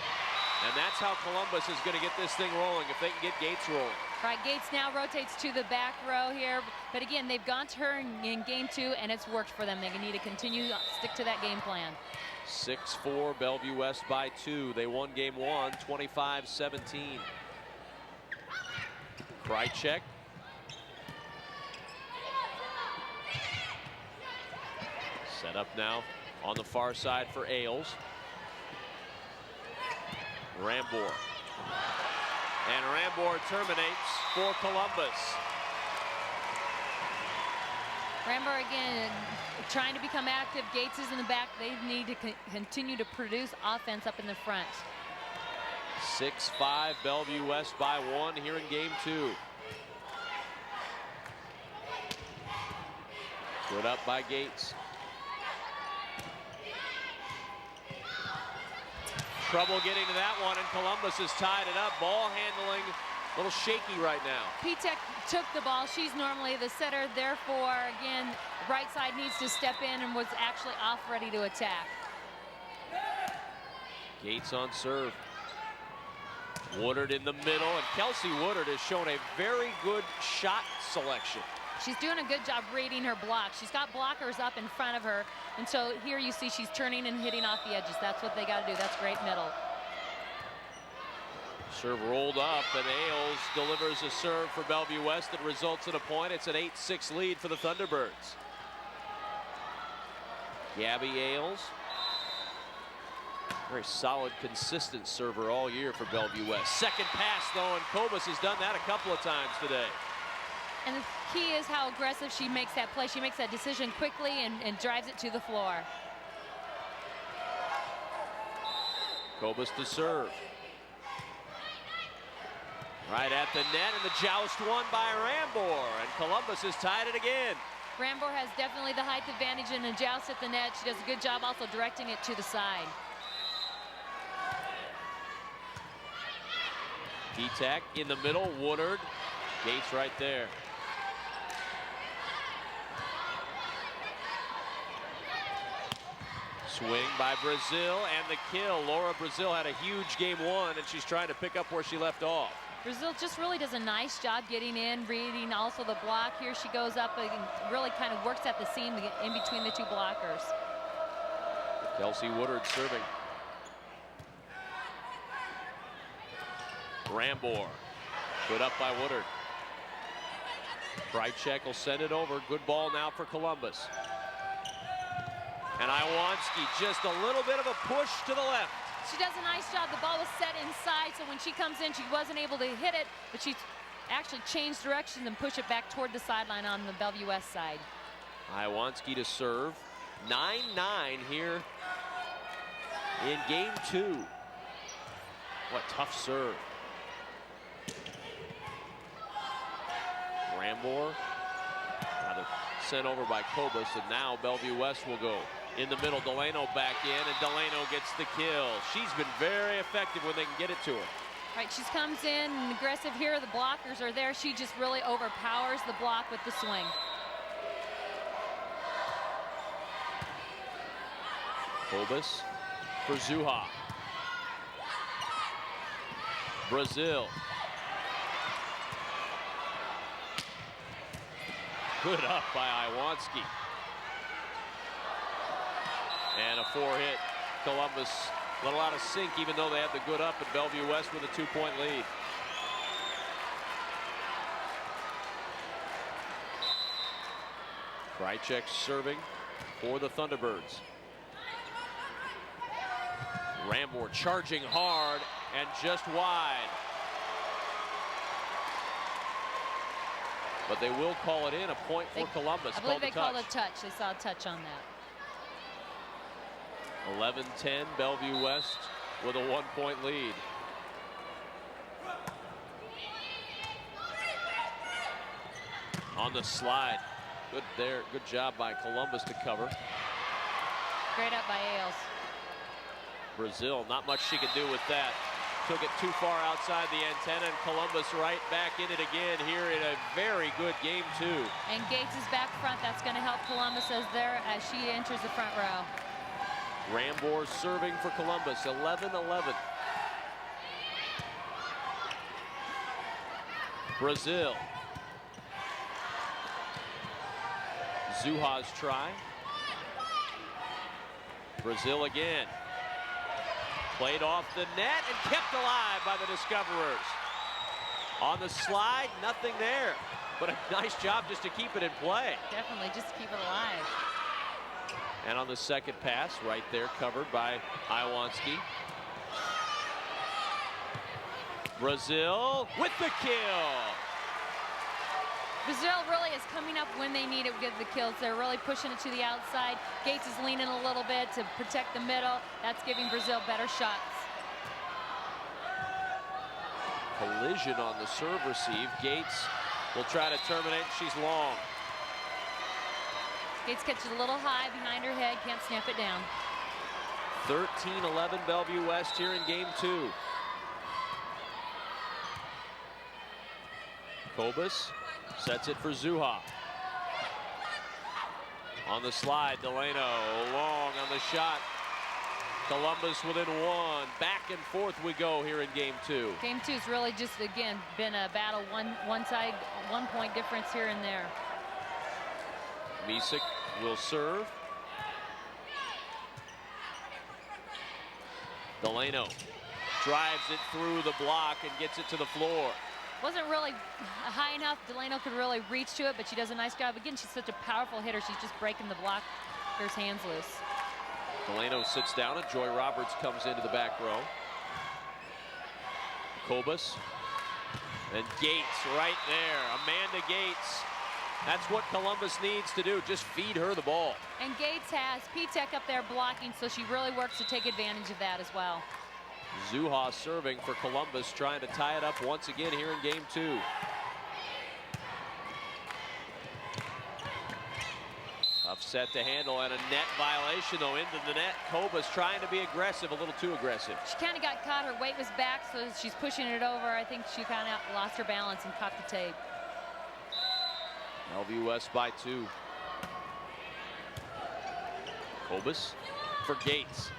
And that's how Columbus is going to get this thing rolling, if they can get Gates rolling. Right, Gates now rotates to the back row here. But again, they've gone to her in game 2, and it's worked for them. They need to continue to stick to that game plan. 6-4, Bellevue West by 2. They won game 1, 25-17. Krychek. Set up now on the far side for Ailes. Rambor. And Rambor terminates for Columbus. Rambor again trying to become active. Gates is in the back. They need to continue to produce offense up in the front. 6-5 Bellevue West by 1 here in game 2. Good up by Gates. Trouble getting to that one, and Columbus has tied it up. Ball handling a little shaky right now. Petak took the ball. She's normally the setter. Therefore, again, right side needs to step in and was actually off ready to attack. Gates on serve. Woodard in the middle, and Kelsey Woodard has shown a very good shot selection. She's doing a good job reading her block. She's got blockers up in front of her. And so here you see she's turning and hitting off the edges. That's what they got to do. That's great middle. Serve rolled up, and Ailes delivers a serve for Bellevue West that results in a point. It's an 8-6 lead for the Thunderbirds. Gabby Ailes. Very solid, consistent server all year for Bellevue West. Second pass, though, and Kobus has done that a couple of times today. And the key is how aggressive she makes that play. She makes that decision quickly and drives it to the floor. Kobus to serve. Right at the net, and the joust won by Rambor, and Columbus has tied it again. Rambor has definitely the height advantage in a joust at the net. She does a good job also directing it to the side. Petak in the middle, Woodard. Gates right there. Swing by Brazil and the kill. Laura Brazil had a huge game 1, and she's trying to pick up where she left off. Brazil just really does a nice job getting in, reading also the block. Here she goes up and really kind of works at the seam in between the two blockers. Kelsey Woodard serving. Rambor. Good up by Woodard. Krychek will send it over. Good ball now for Columbus. And Iwanski just a little bit of a push to the left. She does a nice job. The ball was set inside, so when she comes in, she wasn't able to hit it, but she actually changed directions and pushed it back toward the sideline on the Bellevue West side. Iwanski to serve. 9-9 here in game 2. What tough serve. Rambor. Now sent over by Kobus, and now Bellevue West will go. In the middle, Delano back in, and Delano gets the kill. She's been very effective when they can get it to her. Right, she comes in and aggressive here. The blockers are there. She just really overpowers the block with the swing. Kobus for Zuha. Brazil. Good up by Iwanski. And a 4-hit. Columbus let a lot of sink, even though they had the good up at Bellevue West with a 2-point lead. Krychek serving for the Thunderbirds. Rambor charging hard and just wide. But they will call it in, a point for Columbus. I believe they called a touch. They saw a touch on that. 11-10, Bellevue West with a 1-point lead. On the slide. Good there. Good job by Columbus to cover. Great up by Ailes. Brazil, not much she can do with that. Took it too far outside the antenna, and Columbus right back in it again here in a very good game 2. And Gates is back front. That's going to help Columbus as she enters the front row. Rambor serving for Columbus, 11-11. Brazil. Zuha's try. Brazil again. Played off the net and kept alive by the Discoverers. On the slide, nothing there. But a nice job just to keep it in play. Definitely, just to keep it alive. And on the second pass, right there, covered by Iwanski. Brazil with the kill. Brazil really is coming up when they need it with the kills. They're really pushing it to the outside. Gates is leaning a little bit to protect the middle. That's giving Brazil better shots. Collision on the serve receive. Gates will try to terminate. She's long. Gates catches a little high behind her head. Can't snap it down. 13-11 Bellevue West here in game 2. Kobus sets it for Zuha. On the slide, Delano long on the shot. Columbus within 1. Back and forth we go here in game 2. Game 2's really just, again, been a battle. One side, 1-point difference here and there. Misick will serve. Delano drives it through the block and gets it to the floor. Wasn't really high enough. Delano could really reach to it, but she does a nice job. Again, she's such a powerful hitter. She's just breaking the blocker's hands loose. Delano sits down and Joy Roberts comes into the back row. Kobus and Gates right there. Amanda Gates. That's what Columbus needs to do. Just feed her the ball. And Gates has P-Tech up there blocking, so she really works to take advantage of that as well. Zuha serving for Columbus, trying to tie it up once again here in game 2. Upset to handle and a net violation though into the net. Kobus trying to be aggressive, a little too aggressive. She kind of got caught. Her weight was back, so she's pushing it over. I think she kind of lost her balance and caught the tape. Bellevue West by 2. Kobus for for Gates.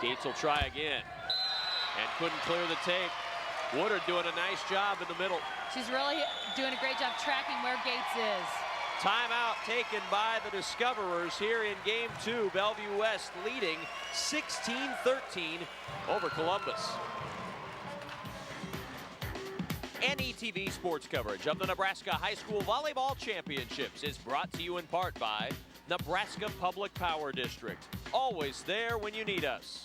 Gates will try again and couldn't clear the tape. Woodard doing a nice job in the middle. She's really doing a great job tracking where Gates is. Timeout taken by the Discoverers here in game 2. Bellevue West leading 16-13 over Columbus. NETV sports coverage of the Nebraska High School Volleyball Championships is brought to you in part by Nebraska Public Power District. Always there when you need us.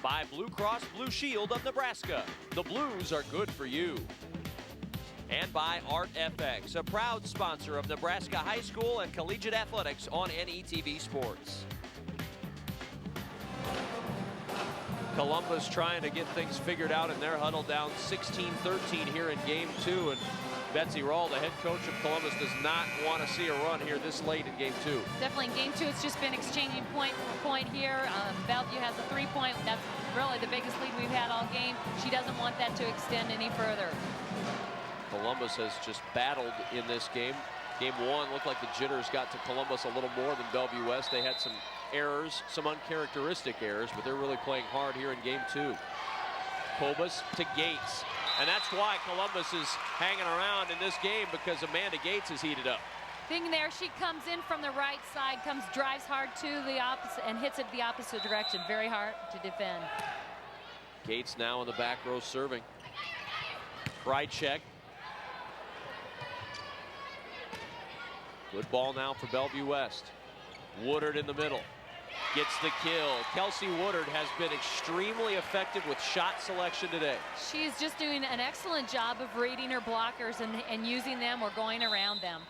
By Blue Cross Blue Shield of Nebraska. The Blues are good for you. And by Art FX, a proud sponsor of Nebraska High School and Collegiate Athletics on NETV Sports. Columbus trying to get things figured out in their huddle, down 16-13 here in game 2. And Betsy Rawl, the head coach of Columbus, does not want to see a run here this late in game 2. Definitely in game 2, it's just been exchanging point for point here. Bellevue has a 3-point. That's really the biggest lead we've had all game. She doesn't want that to extend any further. Columbus has just battled in this game. Game 1 looked like the jitters got to Columbus a little more than Bellevue West. They had some errors, some uncharacteristic errors, but they're really playing hard here in game 2. Kobus to Gates. And that's why Columbus is hanging around in this game, because Amanda Gates is heated up. Thing there, she comes in from the right side, drives hard to the opposite and hits it the opposite direction. Very hard to defend. Gates now in the back row serving. Krychek. Good ball now for Bellevue West. Woodard in the middle. Gets the kill. Kelsey Woodard has been extremely effective with shot selection today. She is just doing an excellent job of reading her blockers and using them or going around them.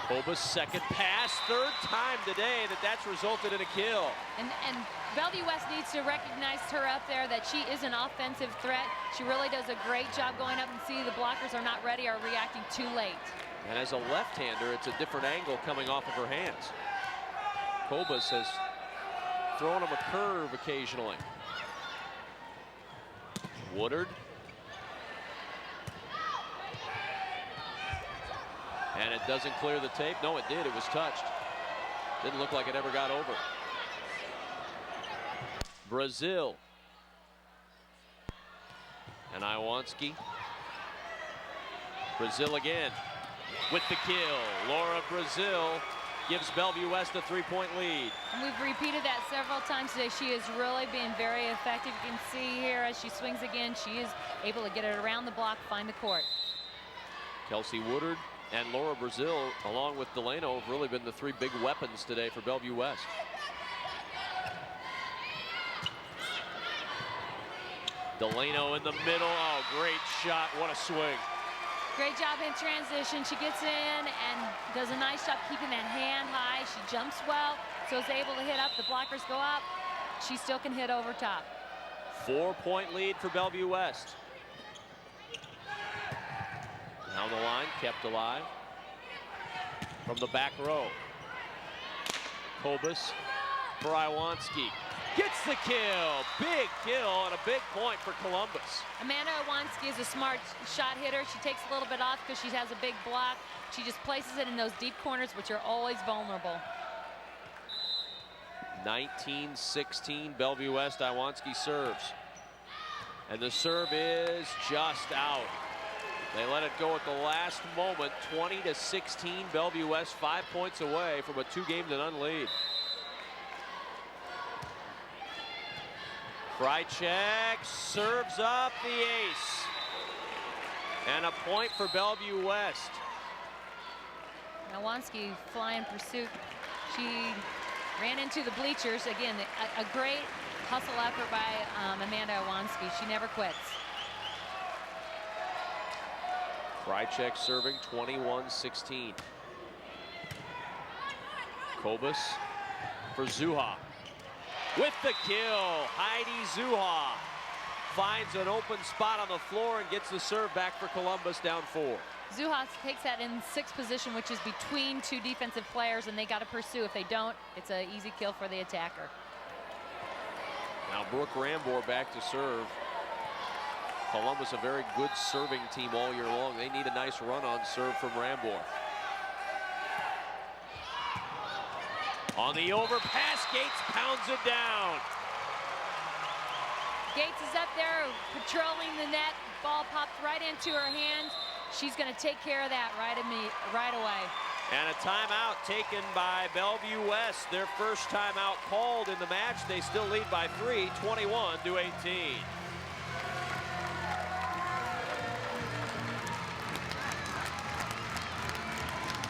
Kobus second pass, third time today that's resulted in a kill. And Bellevue West needs to recognize her up there, that she is an offensive threat. She really does a great job going up and see the blockers are not ready or reacting too late. And as a left-hander, it's a different angle coming off of her hands. Kobus has thrown him a curve occasionally. Woodard. And it doesn't clear the tape. No, it did. It was touched. Didn't look like it ever got over. Brazil. And Iwanski. Brazil again with the kill. Laura Brazil gives Bellevue West a 3-point lead. And we've repeated that several times today. She is really being very effective. You can see here as she swings again, she is able to get it around the block, find the court. Kelsey Woodard and Laura Brazil, along with Delano, have really been the 3 big weapons today for Bellevue West. Delano in the middle. Oh, great shot. What a swing. Great job in transition. She gets in and does a nice job keeping that hand high. She jumps well, so is able to hit up. The blockers go up. She still can hit over top. 4-point lead for Bellevue West. Down the line, kept alive. From the back row. Kobus for Iwanski. Gets the kill. Big kill and a big point for Columbus. Amanda Iwanski is a smart shot hitter. She takes a little bit off because she has a big block. She just places it in those deep corners, which are always vulnerable. 19-16, Bellevue West. Iwanski serves. And the serve is just out. They let it go at the last moment. 20-16, Bellevue West 5 points away from a 2-game-to-none lead. Krychek serves up the ace. And a point for Bellevue West. Iwanski flying pursuit. She ran into the bleachers. Again, a great hustle effort by Amanda Iwanski. She never quits. Krychek serving 21-16. Kobus for Zuha. With the kill, Heidi Zuha finds an open spot on the floor and gets the serve back for Columbus, down 4. Zuha takes that in 6th position, which is between 2 defensive players, and they got to pursue. If they don't, it's an easy kill for the attacker. Now Brooke Rambor back to serve. Columbus, a very good serving team all year long. They need a nice run on serve from Rambor. On the overpass, Gates pounds it down. Gates is up there patrolling the net. Ball popped right into her hand. She's going to take care of that right away. And a timeout taken by Bellevue West. Their first timeout called in the match. They still lead by 3, 21-18.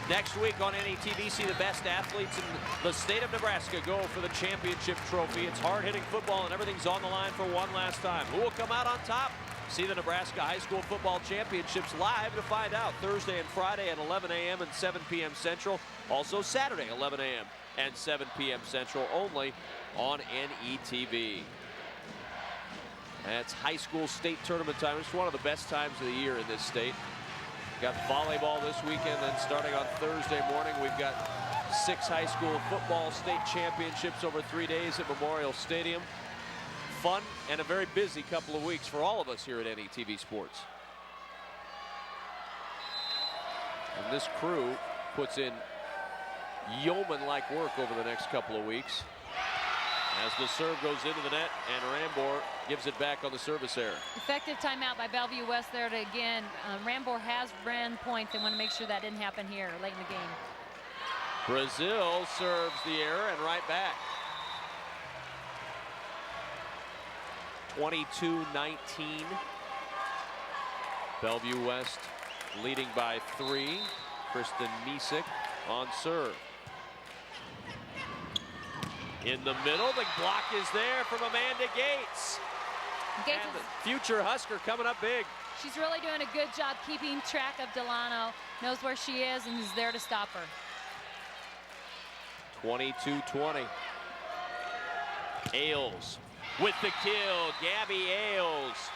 Next week on NETV, see the best athletes in the state of Nebraska go for the championship trophy. It's hard-hitting football, and everything's on the line for one last time. Who will come out on top? See the Nebraska High School Football Championships live to find out. Thursday and Friday at 11 a.m. and 7 p.m. Central. Also Saturday, 11 a.m. and 7 p.m. Central, only on NETV. That's high school state tournament time. It's one of the best times of the year in this state. Got volleyball this weekend, then starting on Thursday morning, we've got 6 high school football state championships over 3 days at Memorial Stadium. Fun and a very busy couple of weeks for all of us here at NETV Sports. And this crew puts in yeoman-like work over the next couple of weeks. As the serve goes into the net, and Rambor gives it back on the service error. Effective timeout by Bellevue West there to again. Rambor has ran points. They want to make sure that didn't happen here late in the game. Brazil serves the error and right back. 22-19. Bellevue West leading by 3. Kristen Misek on serve. In the middle, the block is there from Amanda Gates. And the future Husker coming up big. She's really doing a good job keeping track of Delano, knows where she is, and is there to stop her. 22-20. Ailes with the kill. Gabby Ailes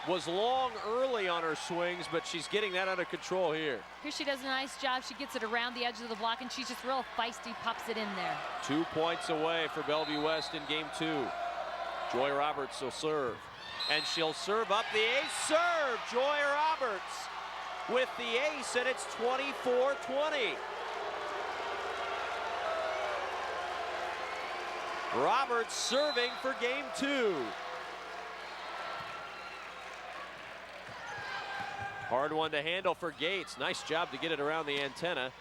was long early on her swings, but she's getting that under control here. Here she does a nice job. She gets it around the edge of the block, and she's just real feisty, pops it in there. 2 points away for Bellevue West in game 2. Joy Roberts will serve, and she'll serve up the ace serve. Joy Roberts with the ace, and it's 24-20. Roberts serving for game 2. Hard one to handle for Gates. Nice job to get it around the antenna.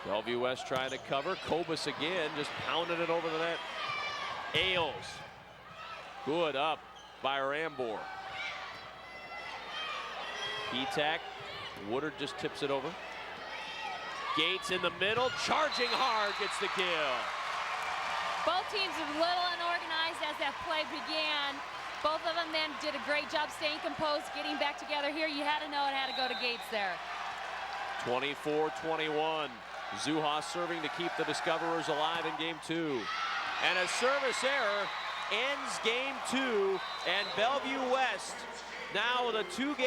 Bellevue West trying to cover. Kobus again, just pounding it over the net. Ailes. Good up by Rambor. Petak. Woodard just tips it over. Gates in the middle, charging hard, gets the kill. Both teams are a little unorganized as that play began. Both of them then did a great job staying composed, getting back together. Here you had to know it had to go to Gates there. 24-21. Zuhas serving to keep the Discoverers alive in game 2. And a service error ends game 2, and Bellevue West now with a 2-0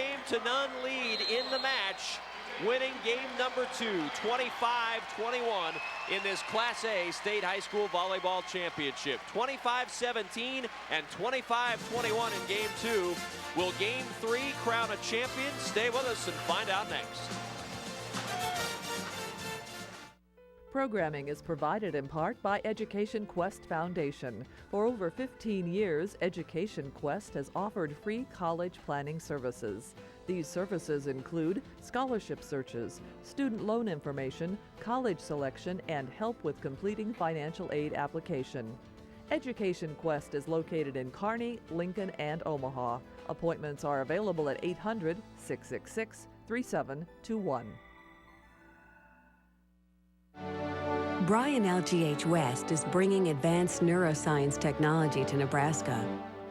lead in the match, winning game number 2, 25-21 in this Class A State High School Volleyball Championship. 25-17 and 25-21 in game 2. Will game 3 crown a champion? Stay with us and find out next. Programming is provided in part by Education Quest Foundation. For over 15 years, Education Quest has offered free college planning services. These services include scholarship searches, student loan information, college selection, and help with completing financial aid application. Education Quest is located in Kearney, Lincoln, and Omaha. Appointments are available at 800-666-3721. Bryan LGH West is bringing advanced neuroscience technology to Nebraska,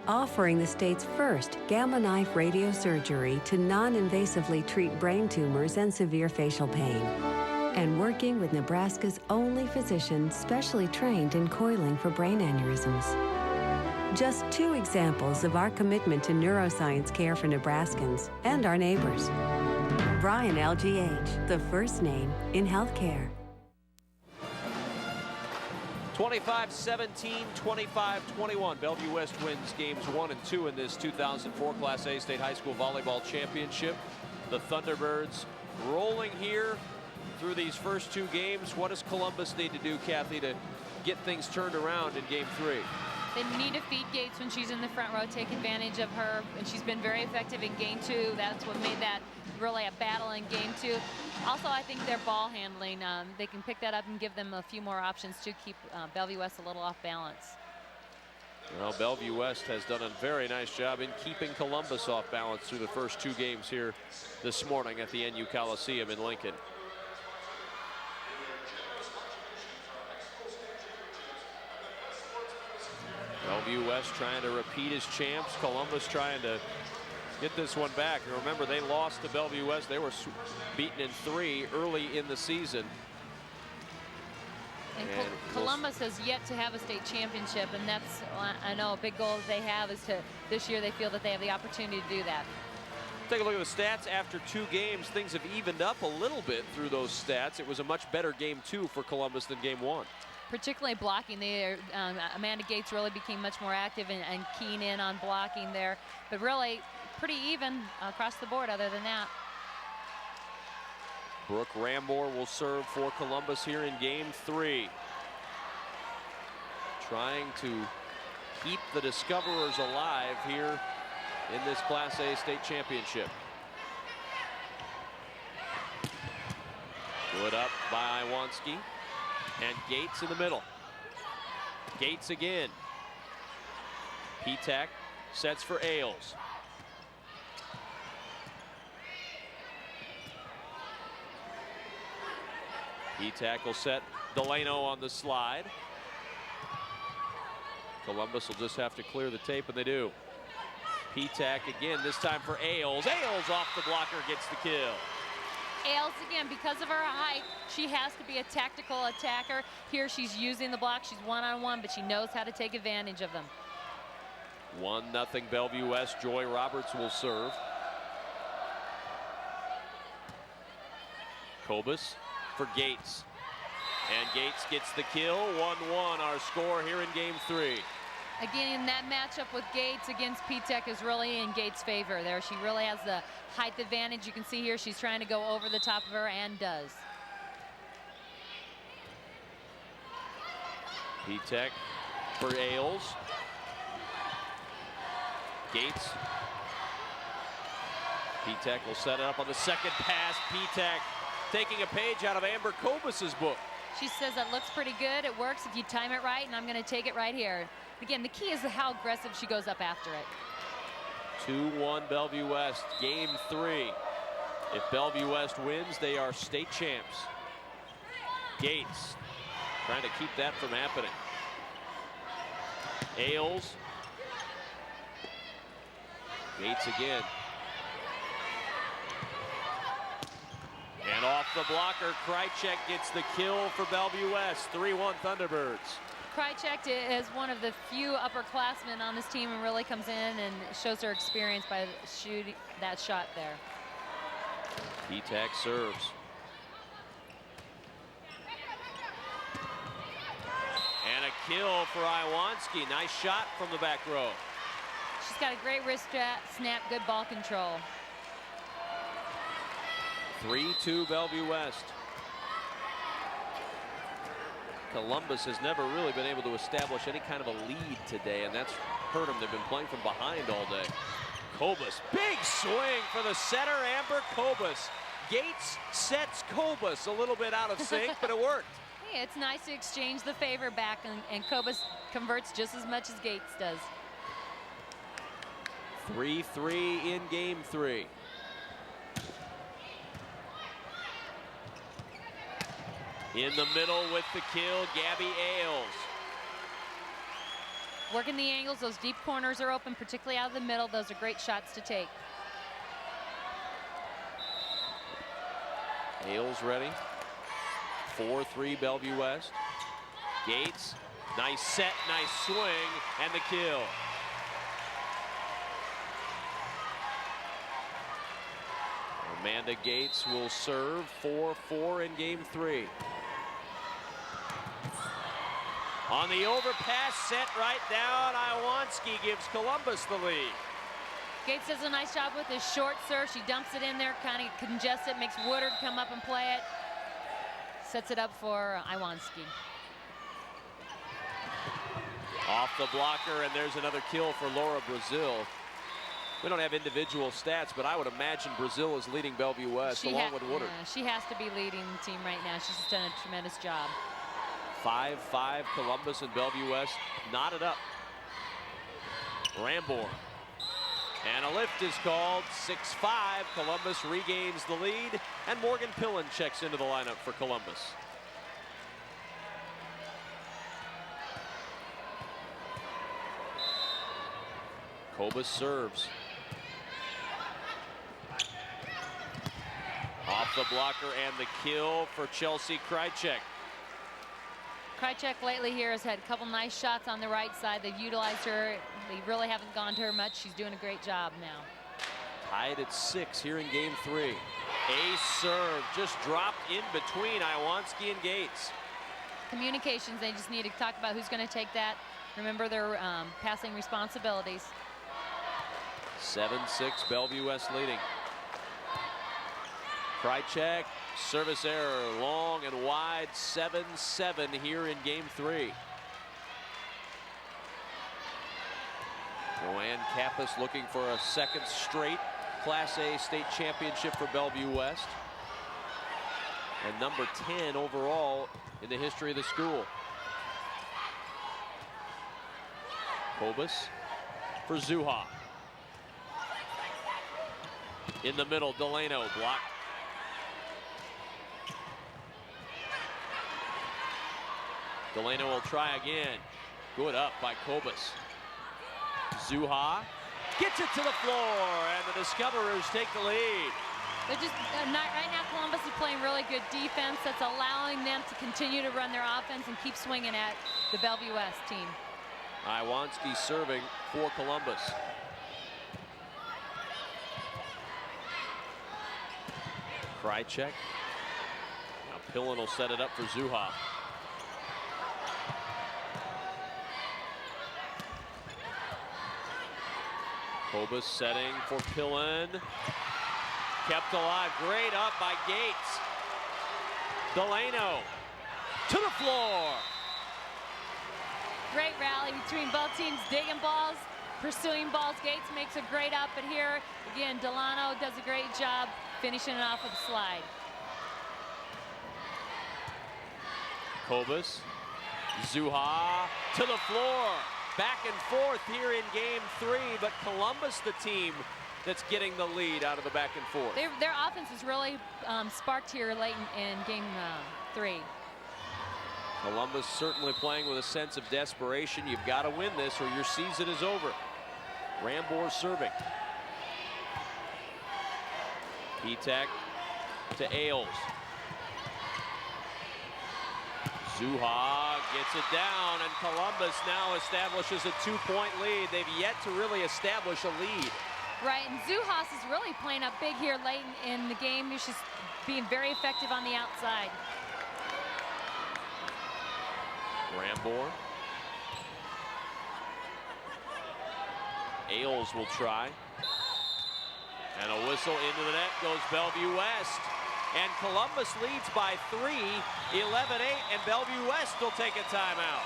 offering the state's first gamma knife radiosurgery to non-invasively treat brain tumors and severe facial pain, and working with Nebraska's only physician specially trained in coiling for brain aneurysms. Just 2 examples of our commitment to neuroscience care for Nebraskans and our neighbors. Bryan LGH, the first name in healthcare. 25-17, 25-21. Bellevue West wins games 1 and 2 in this 2004 Class A State High School Volleyball Championship. The Thunderbirds rolling here through these first 2 games. What does Columbus need to do, Kathy, to get things turned around in game 3? They need to feed Gates when she's in the front row, take advantage of her, and she's been very effective in game 2. That's what made that really a battle in game 2. Also, I think their ball handling, they can pick that up and give them a few more options to keep Bellevue West a little off balance. Well, Bellevue West has done a very nice job in keeping Columbus off balance through the first 2 games here this morning at the NU Coliseum in Lincoln. Bellevue West trying to repeat as champs. Columbus trying to get this one back. And remember, they lost to Bellevue West. They were beaten in 3 early in the season. And Columbus has yet to have a state championship, and that's, I know, a big goal that they have is to, this year they feel that they have the opportunity to do that. Take a look at the stats. After 2 games, things have evened up a little bit through those stats. It was a much better game 2 for Columbus than game 1. Particularly blocking. Amanda Gates really became much more active and keying in on blocking there, but really pretty even across the board other than that. Brooke Rambor will serve for Columbus here in game 3. Trying to keep the Discoverers alive here in this Class A state championship. Good up by Iwanski. And Gates in the middle. Gates again. Petak sets for Ailes. Petak will set Delano on the slide. Columbus will just have to clear the tape, and they do. Petak again, this time for Ailes. Ailes off the blocker, gets the kill. Ailes, again, because of her height, she has to be a tactical attacker. Here she's using the block. She's one-on-one, but she knows how to take advantage of them. 1-0 Bellevue West. Joy Roberts will serve. Kobus for Gates. And Gates gets the kill. 1-1 our score here in game 3. Again, that matchup with Gates against Petak is really in Gates' favor there. She really has the height advantage. You can see here she's trying to go over the top of her and does. Petak for Ailes. Gates. Petak will set it up on the second pass. Petak taking a page out of Amber Kobus's book. She says that looks pretty good. It works if you time it right, and I'm going to take it right here. Again, the key is how aggressive she goes up after it. 2-1 Bellevue West, game 3. If Bellevue West wins, they are state champs. Gates trying to keep that from happening. Ailes. Gates again. And off the blocker, Krychek gets the kill for Bellevue West. 3-1 Thunderbirds. Krychek is one of the few upperclassmen on this team and really comes in and shows her experience by shooting that shot there. Petak serves. And a kill for Iwanski. Nice shot from the back row. She's got a great wrist snap, good ball control. 3-2 Bellevue West. Columbus has never really been able to establish any kind of a lead today, and that's hurt them. They've been playing from behind all day. Kobus, big swing for the setter, Amber Kobus. Gates sets Kobus a little bit out of sync, but it worked. Hey, it's nice to exchange the favor back, and Kobus converts just as much as Gates does. 3-3 in game 3. In the middle with the kill, Gabby Ailes. Working the angles, those deep corners are open, particularly out of the middle. Those are great shots to take. Ailes ready. 4-3 Bellevue West. Gates, nice set, nice swing, and the kill. Amanda Gates will serve 4-4 in game 3. On the overpass, set right down, Iwanski gives Columbus the lead. Gates does a nice job with his short serve. She dumps it in there, kind of congests it, makes Woodard come up and play it. sets it up for Iwanski. Off the blocker, and there's another kill for Laura Brazil. We don't have individual stats, but I would imagine Brazil is leading Bellevue West along with Woodard. Yeah, she has to be leading the team right now. She's just done a tremendous job. 5-5 Columbus and Bellevue West knotted up. Rambourne. And a lift is called. 6-5. Columbus regains the lead, and Morgan Pillen checks into the lineup for Columbus. Kobus serves. Off the blocker and the kill for Chelsea Krychek. Krychek lately here has had a couple nice shots on the right side. They've utilized her. They really haven't gone to her much. She's doing a great job now. Tied at 6 here in game 3. Ace serve just dropped in between Iwanski and Gates. Communications, they just need to talk about who's going to take that. Remember their passing responsibilities. 7-6 Bellevue West leading. Krychek, service error, long and wide, 7-7 here in game 3. Joanne Kappas looking for a second straight Class A state championship for Bellevue West. And number 10 overall in the history of the school. Kobus for Zuha. In the middle, Delano blocked. Delano will try again. Good up by Kobus. Zuha gets it to the floor, and the Discoverers take the lead. They're just not right now. Columbus is playing really good defense that's allowing them to continue to run their offense and keep swinging at the Bellevue West team. Iwanski serving for Columbus. Krychek. Now Pillen will set it up for Zuha. Kobus setting for Pillen. Kept alive. Great up by Gates. Delano to the floor. Great rally between both teams, digging balls, pursuing balls. Gates makes a great up, but here again Delano does a great job finishing it off with a slide. Kobus, Zuha to the floor. Back and forth here in game 3, but Columbus the team that's getting the lead out of the back and forth. Their offense is really sparked here late in game 3. Columbus certainly playing with a sense of desperation. You've got to win this or your season is over. Rambourne serving. Petek to Ailes. Zuha gets it down, and Columbus now establishes a 2-point lead. They've yet to really establish a lead. Right, and Zuhas is really playing up big here late in the game. She's being very effective on the outside. Rambourne. Ailes will try. And a whistle into the net goes Bellevue West. And Columbus leads by 3, 11-8, and Bellevue West will take a timeout.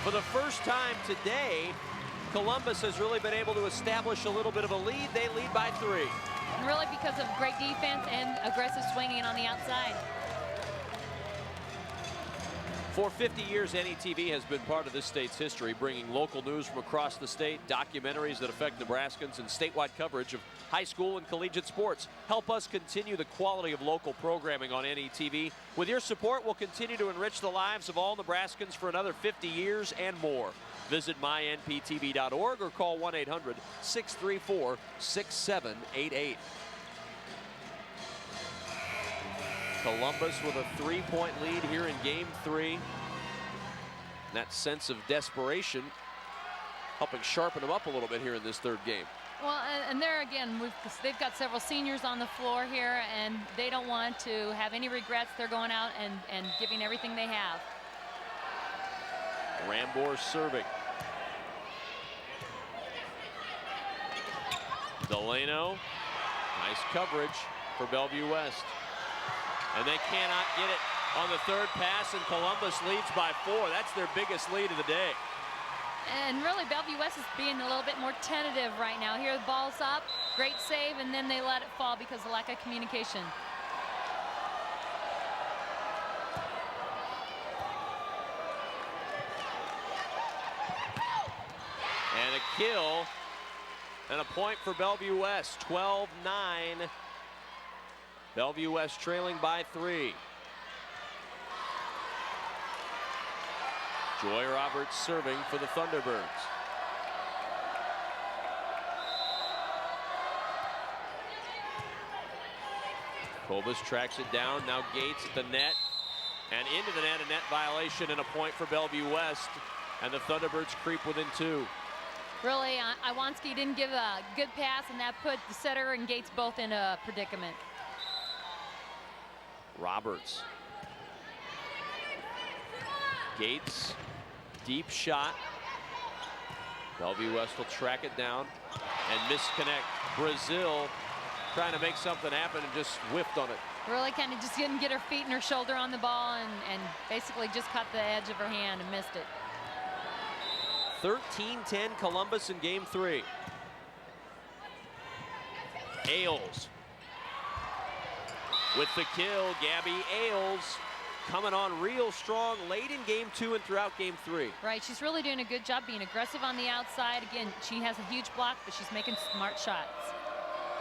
For the first time today, Columbus has really been able to establish a little bit of a lead. They lead by 3. And really because of great defense and aggressive swinging on the outside. For 50 years, NETV has been part of this state's history, bringing local news from across the state, documentaries that affect Nebraskans, and statewide coverage of high school and collegiate sports. Help us continue the quality of local programming on NETV. With your support, we'll continue to enrich the lives of all Nebraskans for another 50 years and more. Visit mynptv.org or call 1-800-634-6788. Columbus with a 3-point lead here in game 3. That sense of desperation helping sharpen them up a little bit here in this third game. Well, and there again, they've got several seniors on the floor here, and they don't want to have any regrets. They're going out and giving everything they have. Rambourne serving. Delano, nice coverage. for Bellevue West. And they cannot get it on the third pass, and Columbus leads by 4. That's their biggest lead of the day. And really, Bellevue West is being a little bit more tentative right now. Here, the ball's up, great save, and then they let it fall because of lack of communication. And a kill and a point for Bellevue West. 12-9. Bellevue West trailing by 3. Joy Roberts serving for the Thunderbirds. Kobus tracks it down. Now Gates at the net. And into the net, a net violation and a point for Bellevue West. And the Thunderbirds creep within 2. Really, Iwanski didn't give a good pass, and that put the setter and Gates both in a predicament. Roberts. Gates, deep shot. Bellevue West will track it down and misconnect. Brazil trying to make something happen and just whiffed on it. Really kind of just didn't get her feet and her shoulder on the ball and basically just caught the edge of her hand and missed it. 13-10 Columbus in game 3. Ailes with the kill. Gabby Ailes coming on real strong late in game 2 and throughout game 3. Right, she's really doing a good job being aggressive on the outside. Again, she has a huge block, but she's making smart shots.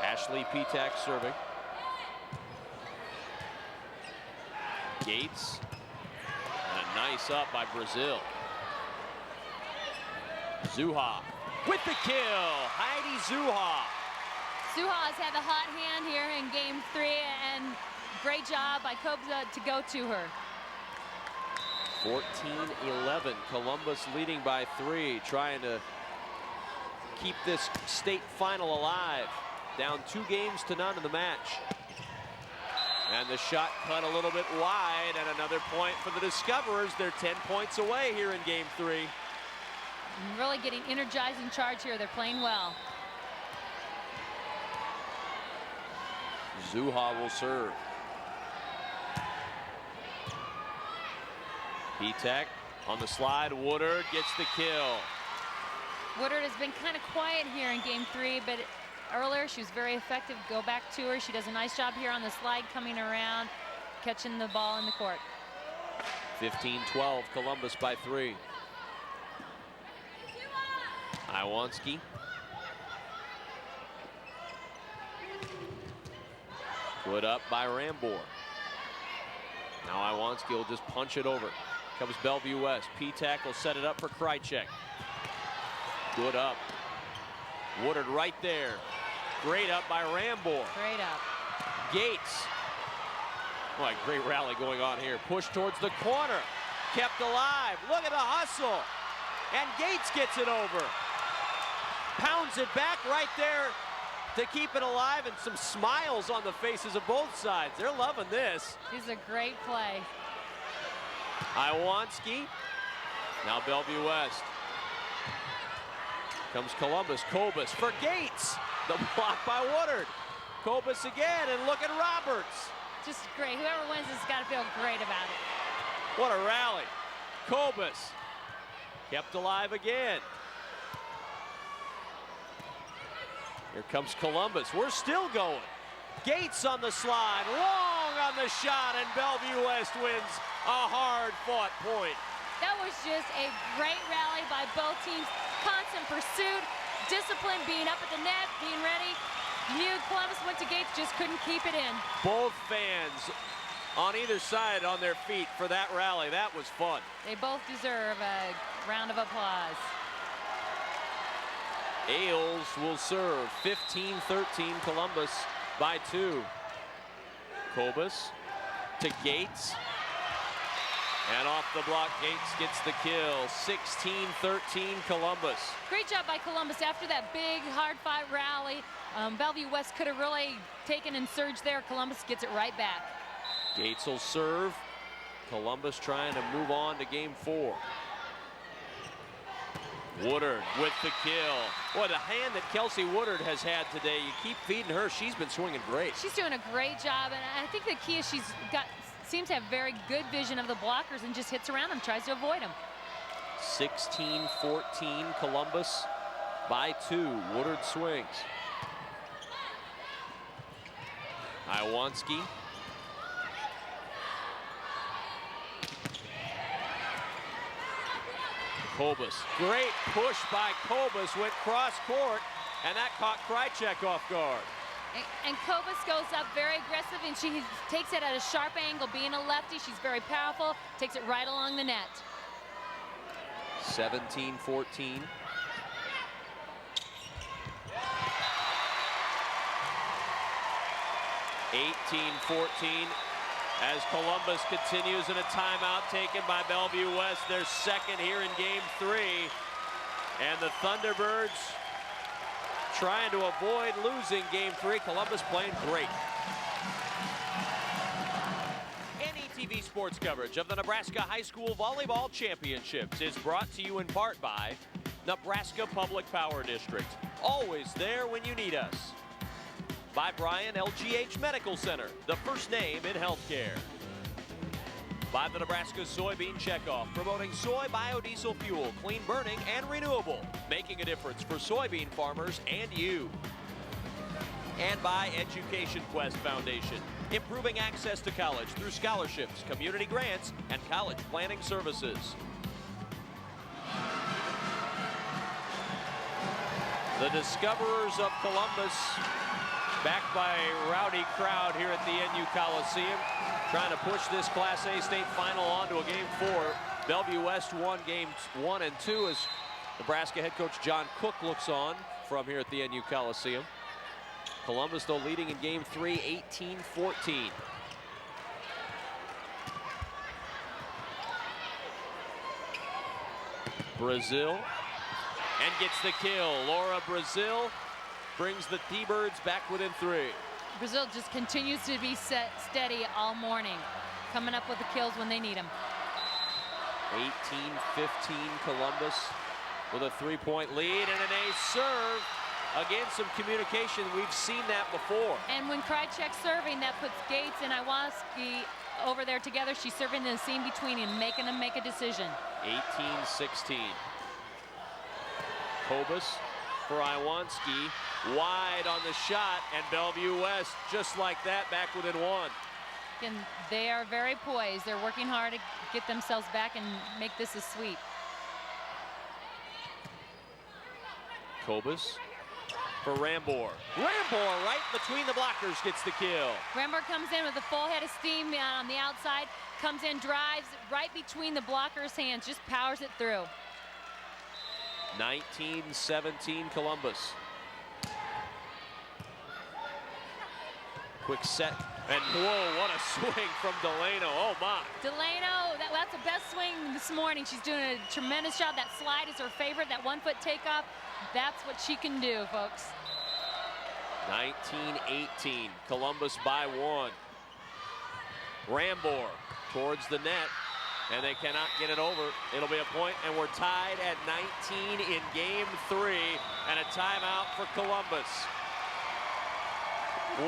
Ashley Petak serving. Gates. And a nice up by Brazil. Zuha with the kill. Heidi Zuha. Zuha has had the hot hand here in game 3, and great job by Kobza to go to her. 14-11. Columbus leading by 3, trying to keep this state final alive. Down 2-0 in the match. And the shot cut a little bit wide, and another point for the Discoverers. They're 10 points away here in game 3. And really getting energizing charge here. They're playing well. Zuha will serve. Petak on the slide. Woodard gets the kill. Woodard has been kind of quiet here in game 3, but earlier she was very effective. Go back to her. She does a nice job here on the slide, coming around, catching the ball in the court. 15-12, Columbus by 3. Iwanski. Good up by Rambor. Now Iwanski will just punch it over. Comes Bellevue West. Petak will set it up for Krychek. Good up. Woodard right there. Great up by Rambor. Great up. Gates. Boy, great rally going on here. Push towards the corner. Kept alive. Look at the hustle. And Gates gets it over. Pounds it back right there to keep it alive, and some smiles on the faces of both sides. They're loving this. This is a great play. Iwanski. Now Bellevue West. Comes Columbus. Kobus for Gates. The block by Woodard. Kobus again, and look at Roberts. Just great. Whoever wins has got to feel great about it. What a rally. Kobus kept alive again. Here comes Columbus. We're still going. Gates on the slide, long on the shot, and Bellevue West wins a hard-fought point. That was just a great rally by both teams. Constant pursuit, discipline, being up at the net, being ready. Knew Columbus went to Gates, just couldn't keep it in. Both fans on either side on their feet for that rally. That was fun. They both deserve a round of applause. Ailes will serve. 15-13, Columbus by 2. Kobus to Gates. And off the block, Gates gets the kill. 16-13, Columbus. Great job by Columbus after that big, hard-fought rally. Bellevue West could have really taken and surged there. Columbus gets it right back. Gates will serve. Columbus trying to move on to game 4. Woodard with the kill. Boy, the hand that Kelsey Woodard has had today, you keep feeding her. She's been swinging great. She's doing a great job, and I think the key is seems to have very good vision of the blockers and just hits around them, tries to avoid them. 16-14, Columbus by 2. Woodard swings. Iwanski. Kobus. Great push by Kobus, went cross court, and that caught Krychek off guard. And Kobus goes up very aggressive, and she takes it at a sharp angle. Being a lefty, she's very powerful, takes it right along the net. 17-14. As Columbus continues in a timeout taken by Bellevue West, their second here in game 3. And the Thunderbirds trying to avoid losing game 3. Columbus playing great. NETV sports coverage of the Nebraska High School Volleyball Championships is brought to you in part by Nebraska Public Power District. Always there when you need us. By Bryan LGH Medical Center, the first name in healthcare. By the Nebraska Soybean Checkoff, promoting soy biodiesel fuel, clean burning and renewable, making a difference for soybean farmers and you. And by Education Quest Foundation, improving access to college through scholarships, community grants, and college planning services. The Discoverers of Columbus, backed by a rowdy crowd here at the NU Coliseum, trying to push this Class A state final on to a game 4. Bellevue West won games 1 and 2 as Nebraska head coach John Cook looks on from here at the NU Coliseum. Columbus, though, leading in game 3, 18-14. Brazil, and gets the kill. Laura Brazil brings the T-Birds back within 3. Brazil just continues to be steady all morning, coming up with the kills when they need them. 18-15, Columbus with a 3-point lead and an ace serve. Again, some communication. We've seen that before. And when Krychek's serving, that puts Gates and Iwanski over there together. She's serving in the seam between and making them make a decision. 18-16. Kobus for Iwanski. Wide on the shot, and Bellevue West, just like that, back within 1. And they are very poised. They're working hard to get themselves back and make this a sweep. Kobus for Rambor. Rambor right between the blockers gets the kill. Rambor comes in with a full head of steam on the outside, comes in, drives right between the blockers' hands, just powers it through. 19-17 Columbus. Quick set, and whoa, what a swing from Delano. Oh my. Delano, that's the best swing this morning. She's doing a tremendous job. That slide is her favorite, that 1-foot takeoff. That's what she can do, folks. 19-18, Columbus by 1. Rambor towards the net, and they cannot get it over. It'll be a point, and we're tied at 19 in game 3, and a timeout for Columbus.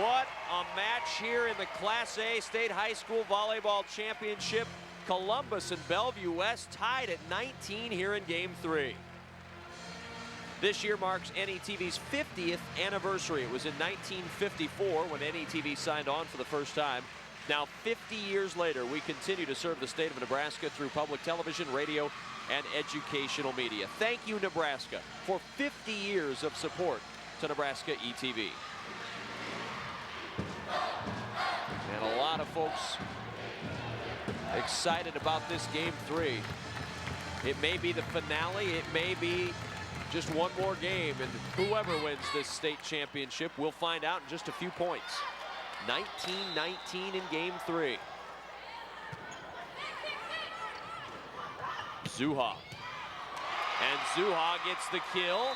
What a match here in the Class A State High School Volleyball Championship. Columbus and Bellevue West tied at 19 here in game 3. This year marks NETV's 50th anniversary. It was in 1954 when NETV signed on for the first time. Now 50 years later, we continue to serve the state of Nebraska through public television, radio, and educational media. Thank you, Nebraska, for 50 years of support to Nebraska ETV. And a lot of folks excited about this game 3. It may be the finale, it may be just one more game, and whoever wins this state championship, we'll find out in just a few points. 19-19 in game 3. Zuha. And Zuha gets the kill,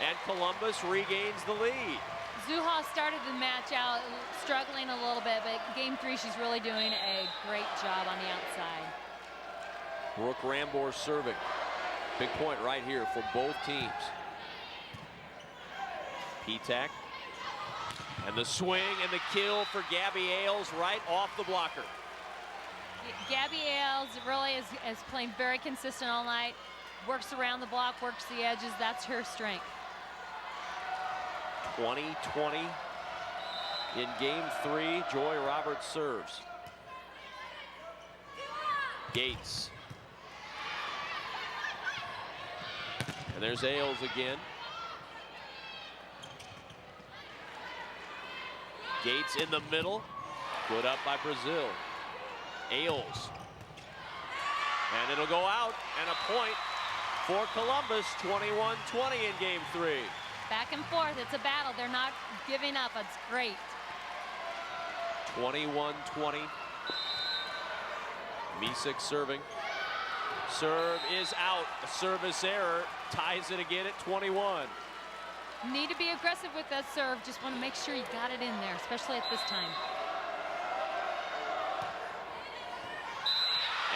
and Columbus regains the lead. Zuha started the match out struggling a little bit, but game 3, she's really doing a great job on the outside. Brooke Rambor serving. Big point right here for both teams. P-tack. And the swing and the kill for Gabby Ailes right off the blocker. Gabby Ailes really is playing very consistent all night. Works around the block, works the edges. That's her strength. 20-20 in game 3. Joy Roberts serves. Gates. And there's Ailes again. Gates in the middle. Good up by Brazil. Ailes. And it'll go out, and a point for Columbus. 21-20 in game 3. Back and forth, it's a battle. They're not giving up. It's great. 21-20. Misek serving. Serve is out. A service error ties it again at 21. Need to be aggressive with that serve. Just want to make sure you got it in there, especially at this time.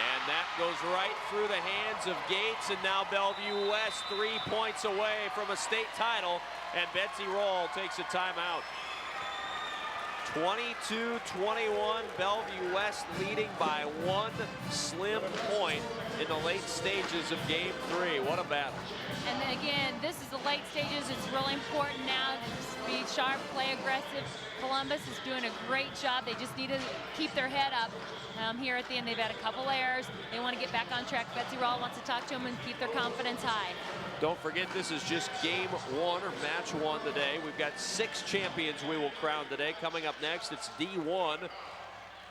And that goes right through the hands of Gates, and now Bellevue West 3 points away from a state title, and Betsy Roll takes a timeout. 22-21, Bellevue West leading by 1 slim point in the late stages of game 3. What a battle. And again, this is the late stages. It's really important now to be sharp, play aggressive. Columbus is doing a great job. They just need to keep their head up. Here at the end, they've had a couple errors. They want to get back on track. Betsy Roll wants to talk to them and keep their confidence high. Don't forget, this is just game 1 or match 1 today. We've got 6 champions we will crown today. Coming up next, it's D1.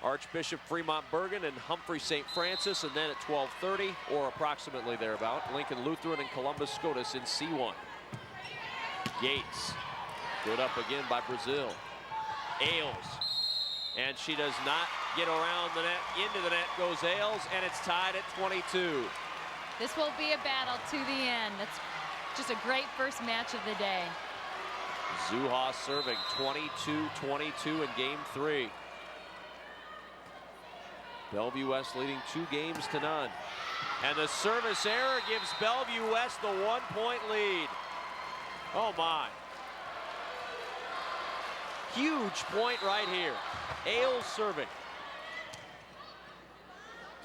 Archbishop Fremont Bergen and Humphrey St. Francis, and then at 12:30 or approximately thereabout, Lincoln Lutheran and Columbus Scotus in C1. Gates, good up again by Brazil. Ailes, and she does not get around the net. Into the net goes Ailes, and it's tied at 22. This will be a battle to the end. That's just a great first match of the day. Zuha serving 22-22 in game 3. Bellevue West leading 2 games to none. And the service error gives Bellevue West the 1-point lead. Oh my. Huge point right here. Ailes serving.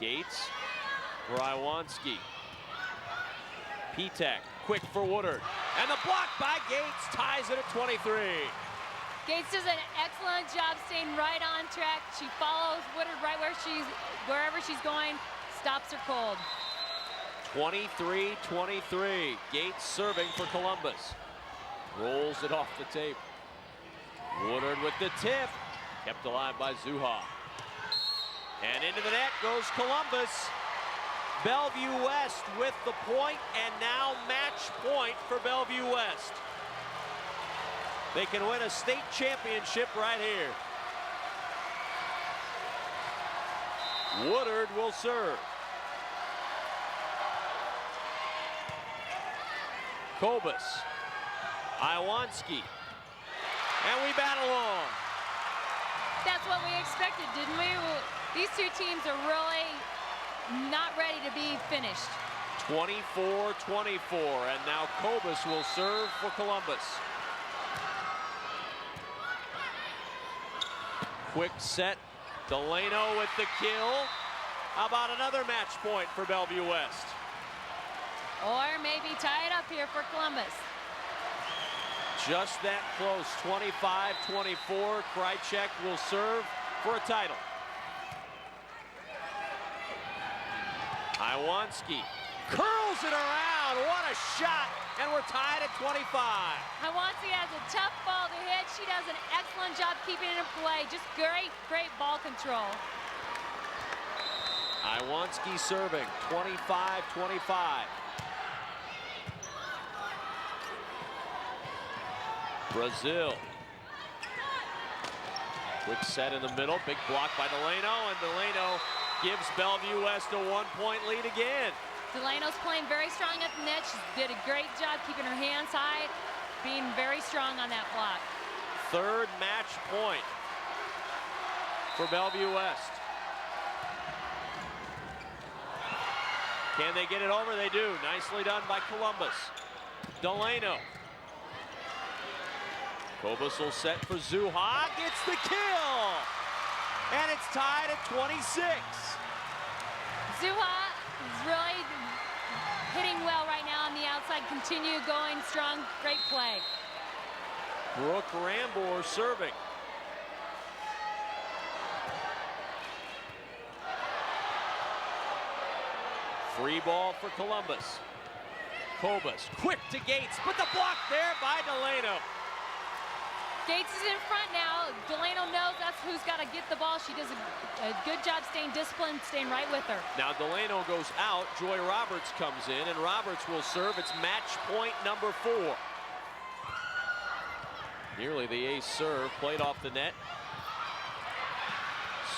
Gates, Brywanski. P-tack, quick for Woodard. And the block by Gates ties it at 23. Gates does an excellent job staying right on track. She follows Woodard right wherever she's going, stops her cold. 23-23. Gates serving for Columbus. Rolls it off the tape. Woodard with the tip. Kept alive by Zuha. And into the net goes Columbus. Bellevue West with the point, and now match point for Bellevue West. They can win a state championship right here. Woodard will serve. Kobus. Iwanski. And we battle on. That's what we expected, didn't we? These two teams are really not ready to be finished. 24-24, and now Kobus will serve for Columbus. Quick set, Delano with the kill. How about another match point for Bellevue West? Or maybe tie it up here for Columbus. Just that close, 25-24. Krychek will serve for a title. Iwanski curls it around. What a shot. And we're tied at 25. Iwanski has a tough ball to hit. She does an excellent job keeping it in play. Just great ball control. Iwanski serving, 25-25. Brazil. Quick set in the middle. Big block by Delano, and Delano gives Bellevue West a 1-point lead again. Delano's playing very strong at the net. She did a great job keeping her hands high, being very strong on that block. Third match point for Bellevue West. Can they get it over? They do. Nicely done by Columbus. Delano. Kobus will set for Zuha. Gets the kill. And it's tied at 26. Zuha is really hitting well right now on the outside. Continue going strong. Great play. Brooke Rambor serving. Free ball for Columbus. Kobus quick to Gates, but the block there by Delano. Gates is in front now. Delano knows that's who's got to get the ball. She does a good job staying disciplined, staying right with her. Now Delano goes out. Joy Roberts comes in, and Roberts will serve. It's match point number 4. Nearly the ace serve, played off the net.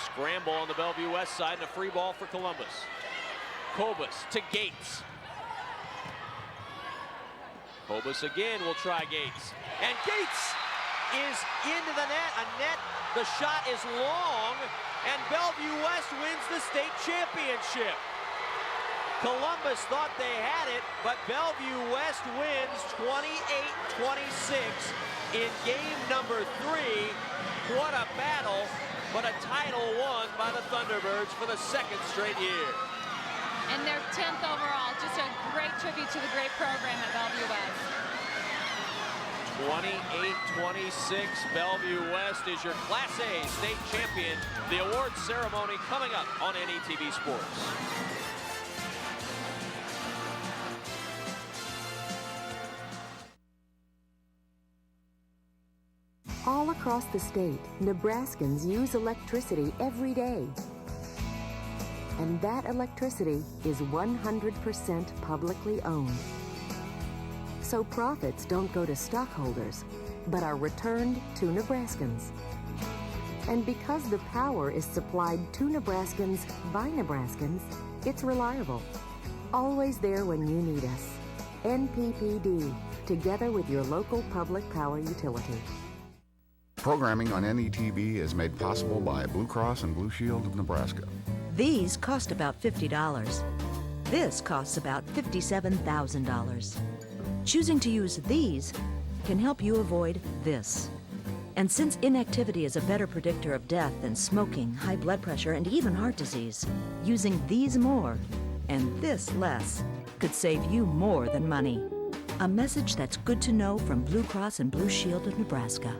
Scramble on the Bellevue West side, and a free ball for Columbus. Kobus to Gates. Kobus again will try Gates. And Gates is into the net. The shot is long, and Bellevue West wins the state championship. Columbus thought they had it, but Bellevue West wins 28-26 in game number 3. What a battle, but a title won by the Thunderbirds for the 2nd straight year. And they're 10th overall. Just a great tribute to the great program at Bellevue West. 28-26, Bellevue West is your Class A state champion. The awards ceremony coming up on NETV Sports. All across the state, Nebraskans use electricity every day. And that electricity is 100% publicly owned. So profits don't go to stockholders, but are returned to Nebraskans. And because the power is supplied to Nebraskans by Nebraskans, it's reliable. Always there when you need us. NPPD, together with your local public power utility. Programming on NETV is made possible by Blue Cross and Blue Shield of Nebraska. These cost about $50. This costs about $57,000. Choosing to use these can help you avoid this. And since inactivity is a better predictor of death than smoking, high blood pressure, and even heart disease, using these more and this less could save you more than money. A message that's good to know from Blue Cross and Blue Shield of Nebraska.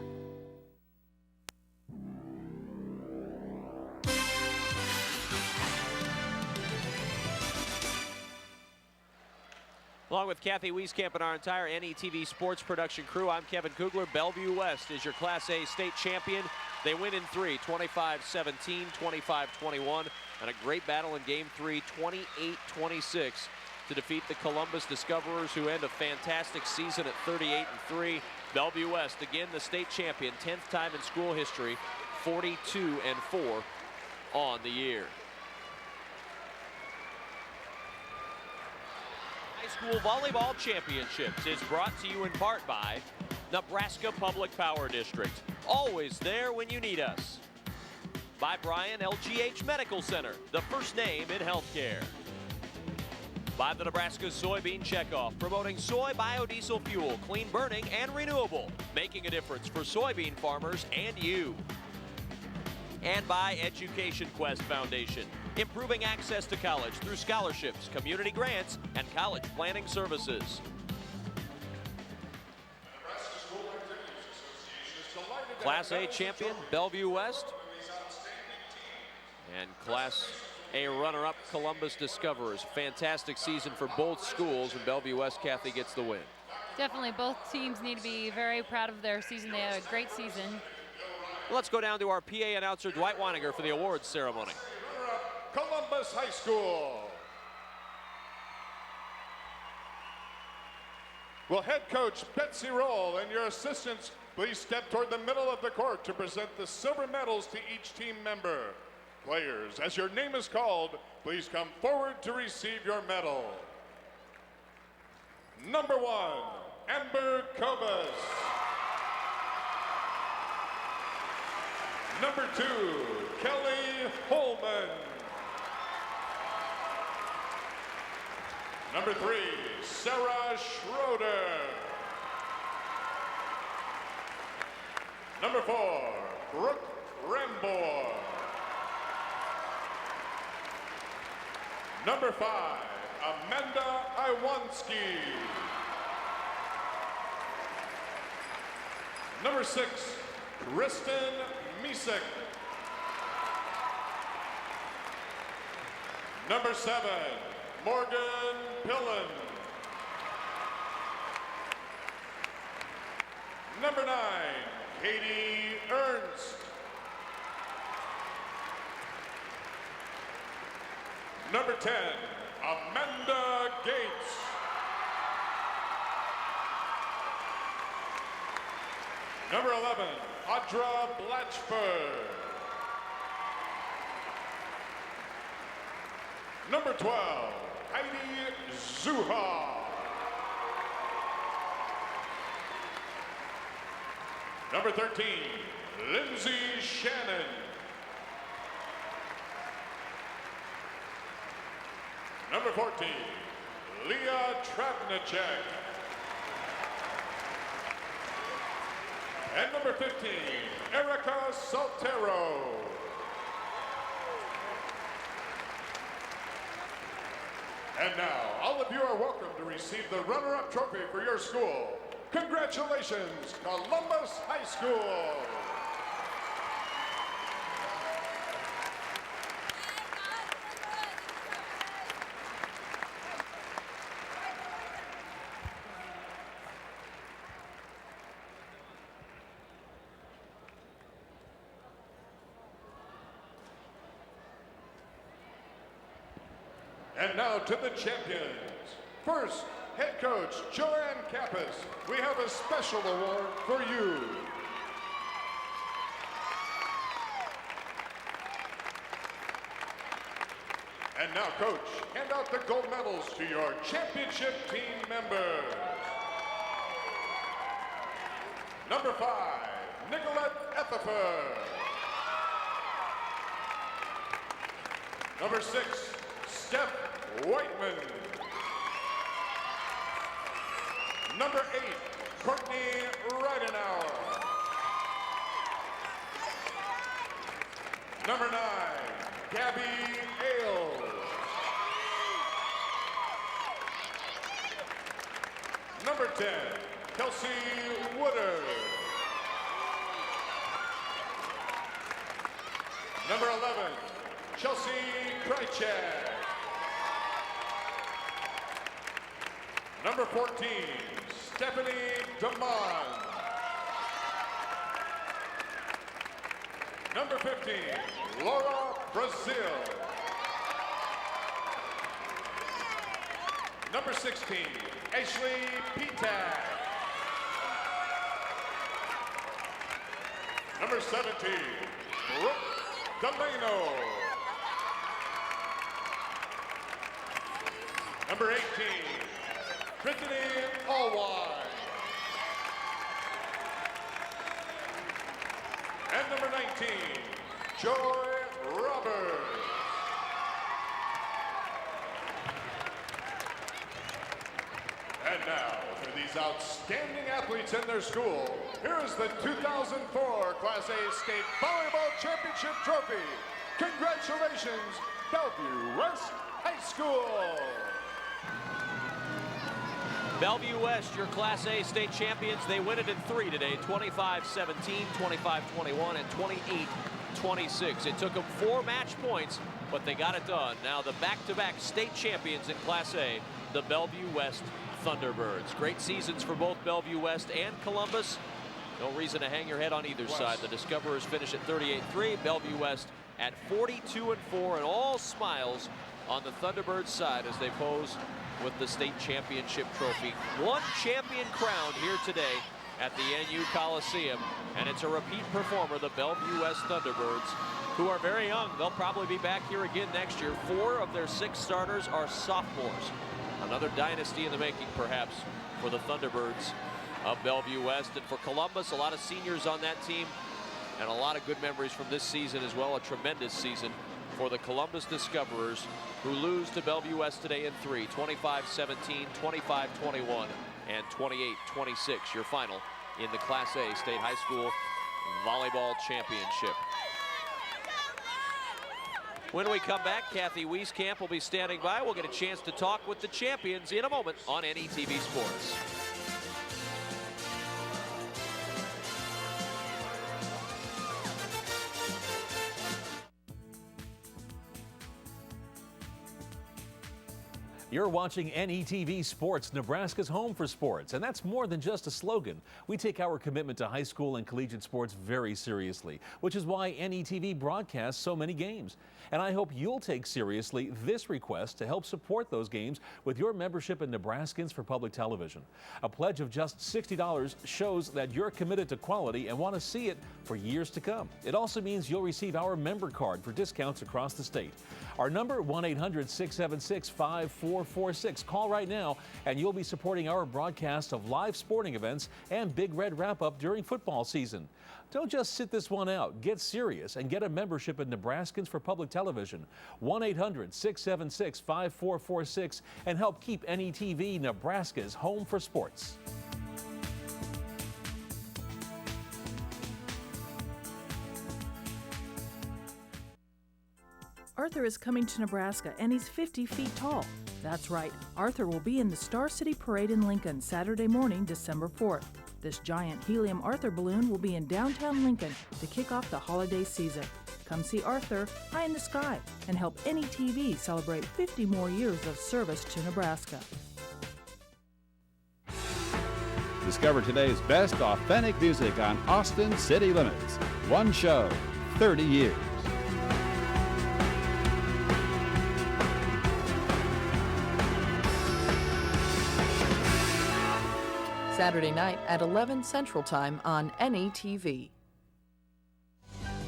Along with Kathy Wieskamp and our entire NETV sports production crew, I'm Kevin Kugler. Bellevue West is your Class A state champion. They win in 3, 25-17, 25-21, and a great battle in Game 3, 28-26, to defeat the Columbus Discoverers, who end a fantastic season at 38-3. Bellevue West, again the state champion, 10th time in school history, 42-4 on the year. High School Volleyball Championships is brought to you in part by Nebraska Public Power District, always there when you need us. By Bryan LGH Medical Center, the first name in healthcare. By the Nebraska Soybean Checkoff, promoting soy biodiesel fuel, clean burning and renewable, making a difference for soybean farmers and you. And by Education Quest Foundation, improving access to college through scholarships, community grants, and college planning services. Class A champion, Bellevue West. And Class A runner-up, Columbus Discoverers. Fantastic season for both schools, and Bellevue West, Kathy, gets the win. Definitely, both teams need to be very proud of their season. They had a great season. Let's go down to our PA announcer, Dwight Weininger, for the awards ceremony. Columbus High School. Will head coach Betsy Roll and your assistants please step toward the middle of the court to present the silver medals to each team member. Players, as your name is called, please come forward to receive your medal. Number 1, Amber Kobus. Number 2, Kelly Holman. Number 3, Sarah Schroeder. Number 4, Brooke Rambor. Number 5, Amanda Iwanski. Number 6, Kristen Misek. Number 7, Morgan Pillen. Number 9, Katie Ernst. Number 10, Amanda Gates. Number 11, Audra Blatchford. Number 12, Heidi Zuha. Number 13, Lindsay Shannon. Number 14, Leah Travnicek. And number 15, Erica Soltero. And now, all of you are welcome to receive the runner-up trophy for your school. Congratulations, Columbus High School. And now to the champions. First, head coach Joanne Kappas. We have a special award for you. And now, coach, hand out the gold medals to your championship team members. Number 5, Nicolette Ethifer. Number 6, Steph Whiteman. Number 8, Courtney Ridenauer. Number 9, Gabby Ailes. Number 10, Kelsey Woodard. Number 11, Chelsea Krychak. Number 14, Stephanie Damon. Number 15, Laura Brazil. Number 16, Ashley Petak. Number 17, Brooke Delano. Number 18, Brittany Allwine. And number 19, Joy Roberts. And now, for these outstanding athletes in their school, here is the 2004 Class A State Volleyball Championship Trophy. Congratulations, Bellevue West High School. Bellevue West, your Class A state champions. They win it in 3 today, 25-17, 25-21, and 28-26. It took them 4 match points, but they got it done. Now the back-to-back state champions in Class A, the Bellevue West Thunderbirds. Great seasons for both Bellevue West and Columbus. No reason to hang your head on either side. The Discoverers finish at 38-3, Bellevue West at 42-4, and all smiles on the Thunderbirds side as they pose with the state championship trophy. 1 champion crowned here today at the NU Coliseum, and it's a repeat performer, the Bellevue West Thunderbirds, who are very young. They'll probably be back here again next year. 4 of their 6 starters are sophomores. Another dynasty in the making, perhaps, for the Thunderbirds of Bellevue West. And for Columbus, a lot of seniors on that team, and a lot of good memories from this season as well. A tremendous season for the Columbus Discoverers, who lose to Bellevue West today in 3, 25-17, 25-21, and 28-26, your final in the Class A State High School Volleyball Championship. When we come back, Kathy Wieskamp will be standing by. We'll get a chance to talk with the champions in a moment on NETV Sports. You're watching NETV Sports, Nebraska's home for sports. And that's more than just a slogan. We take our commitment to high school and collegiate sports very seriously, which is why NETV broadcasts so many games. And I hope you'll take seriously this request to help support those games with your membership in Nebraskans for Public Television. A pledge of just $60 shows that you're committed to quality and want to see it for years to come. It also means you'll receive our member card for discounts across the state. Our number, 1-800-676-5446. Call right now and you'll be supporting our broadcast of live sporting events and Big Red Wrap-Up during football season. Don't just sit this one out. Get serious and get a membership in Nebraskans for Public Television. 1-800-676-5446 and help keep NETV Nebraska's home for sports. Arthur is coming to Nebraska, and he's 50 feet tall. That's right, Arthur will be in the Star City Parade in Lincoln Saturday morning, December 4th. This giant helium Arthur balloon will be in downtown Lincoln to kick off the holiday season. Come see Arthur high in the sky and help NETV celebrate 50 more years of service to Nebraska. Discover today's best authentic music on Austin City Limits. One show, 30 years. Saturday night at 11 Central Time on NETV.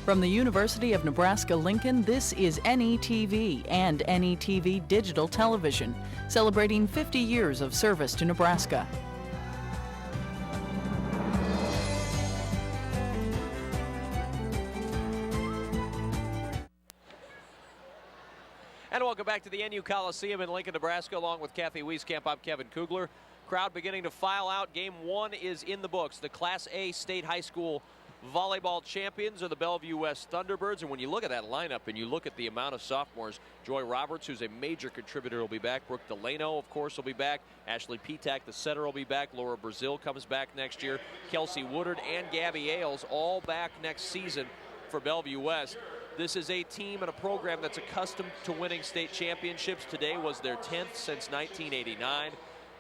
From the University of Nebraska-Lincoln, this is NETV and NETV Digital Television, celebrating 50 years of service to Nebraska. And welcome back to the NU Coliseum in Lincoln, Nebraska, along with Kathy Wieskamp. I'm Kevin Kugler. Crowd beginning to file out. Game 1 is in the books. The Class A State High School volleyball champions are the Bellevue West Thunderbirds. And when you look at that lineup and you look at the amount of sophomores, Joy Roberts, who's a major contributor, will be back. Brooke Delano, of course, will be back. Ashley Petak, the setter, will be back. Laura Brazil comes back next year. Kelsey Woodard and Gabby Ailes all back next season for Bellevue West. This is a team and a program that's accustomed to winning state championships. Today was their 10th since 1989.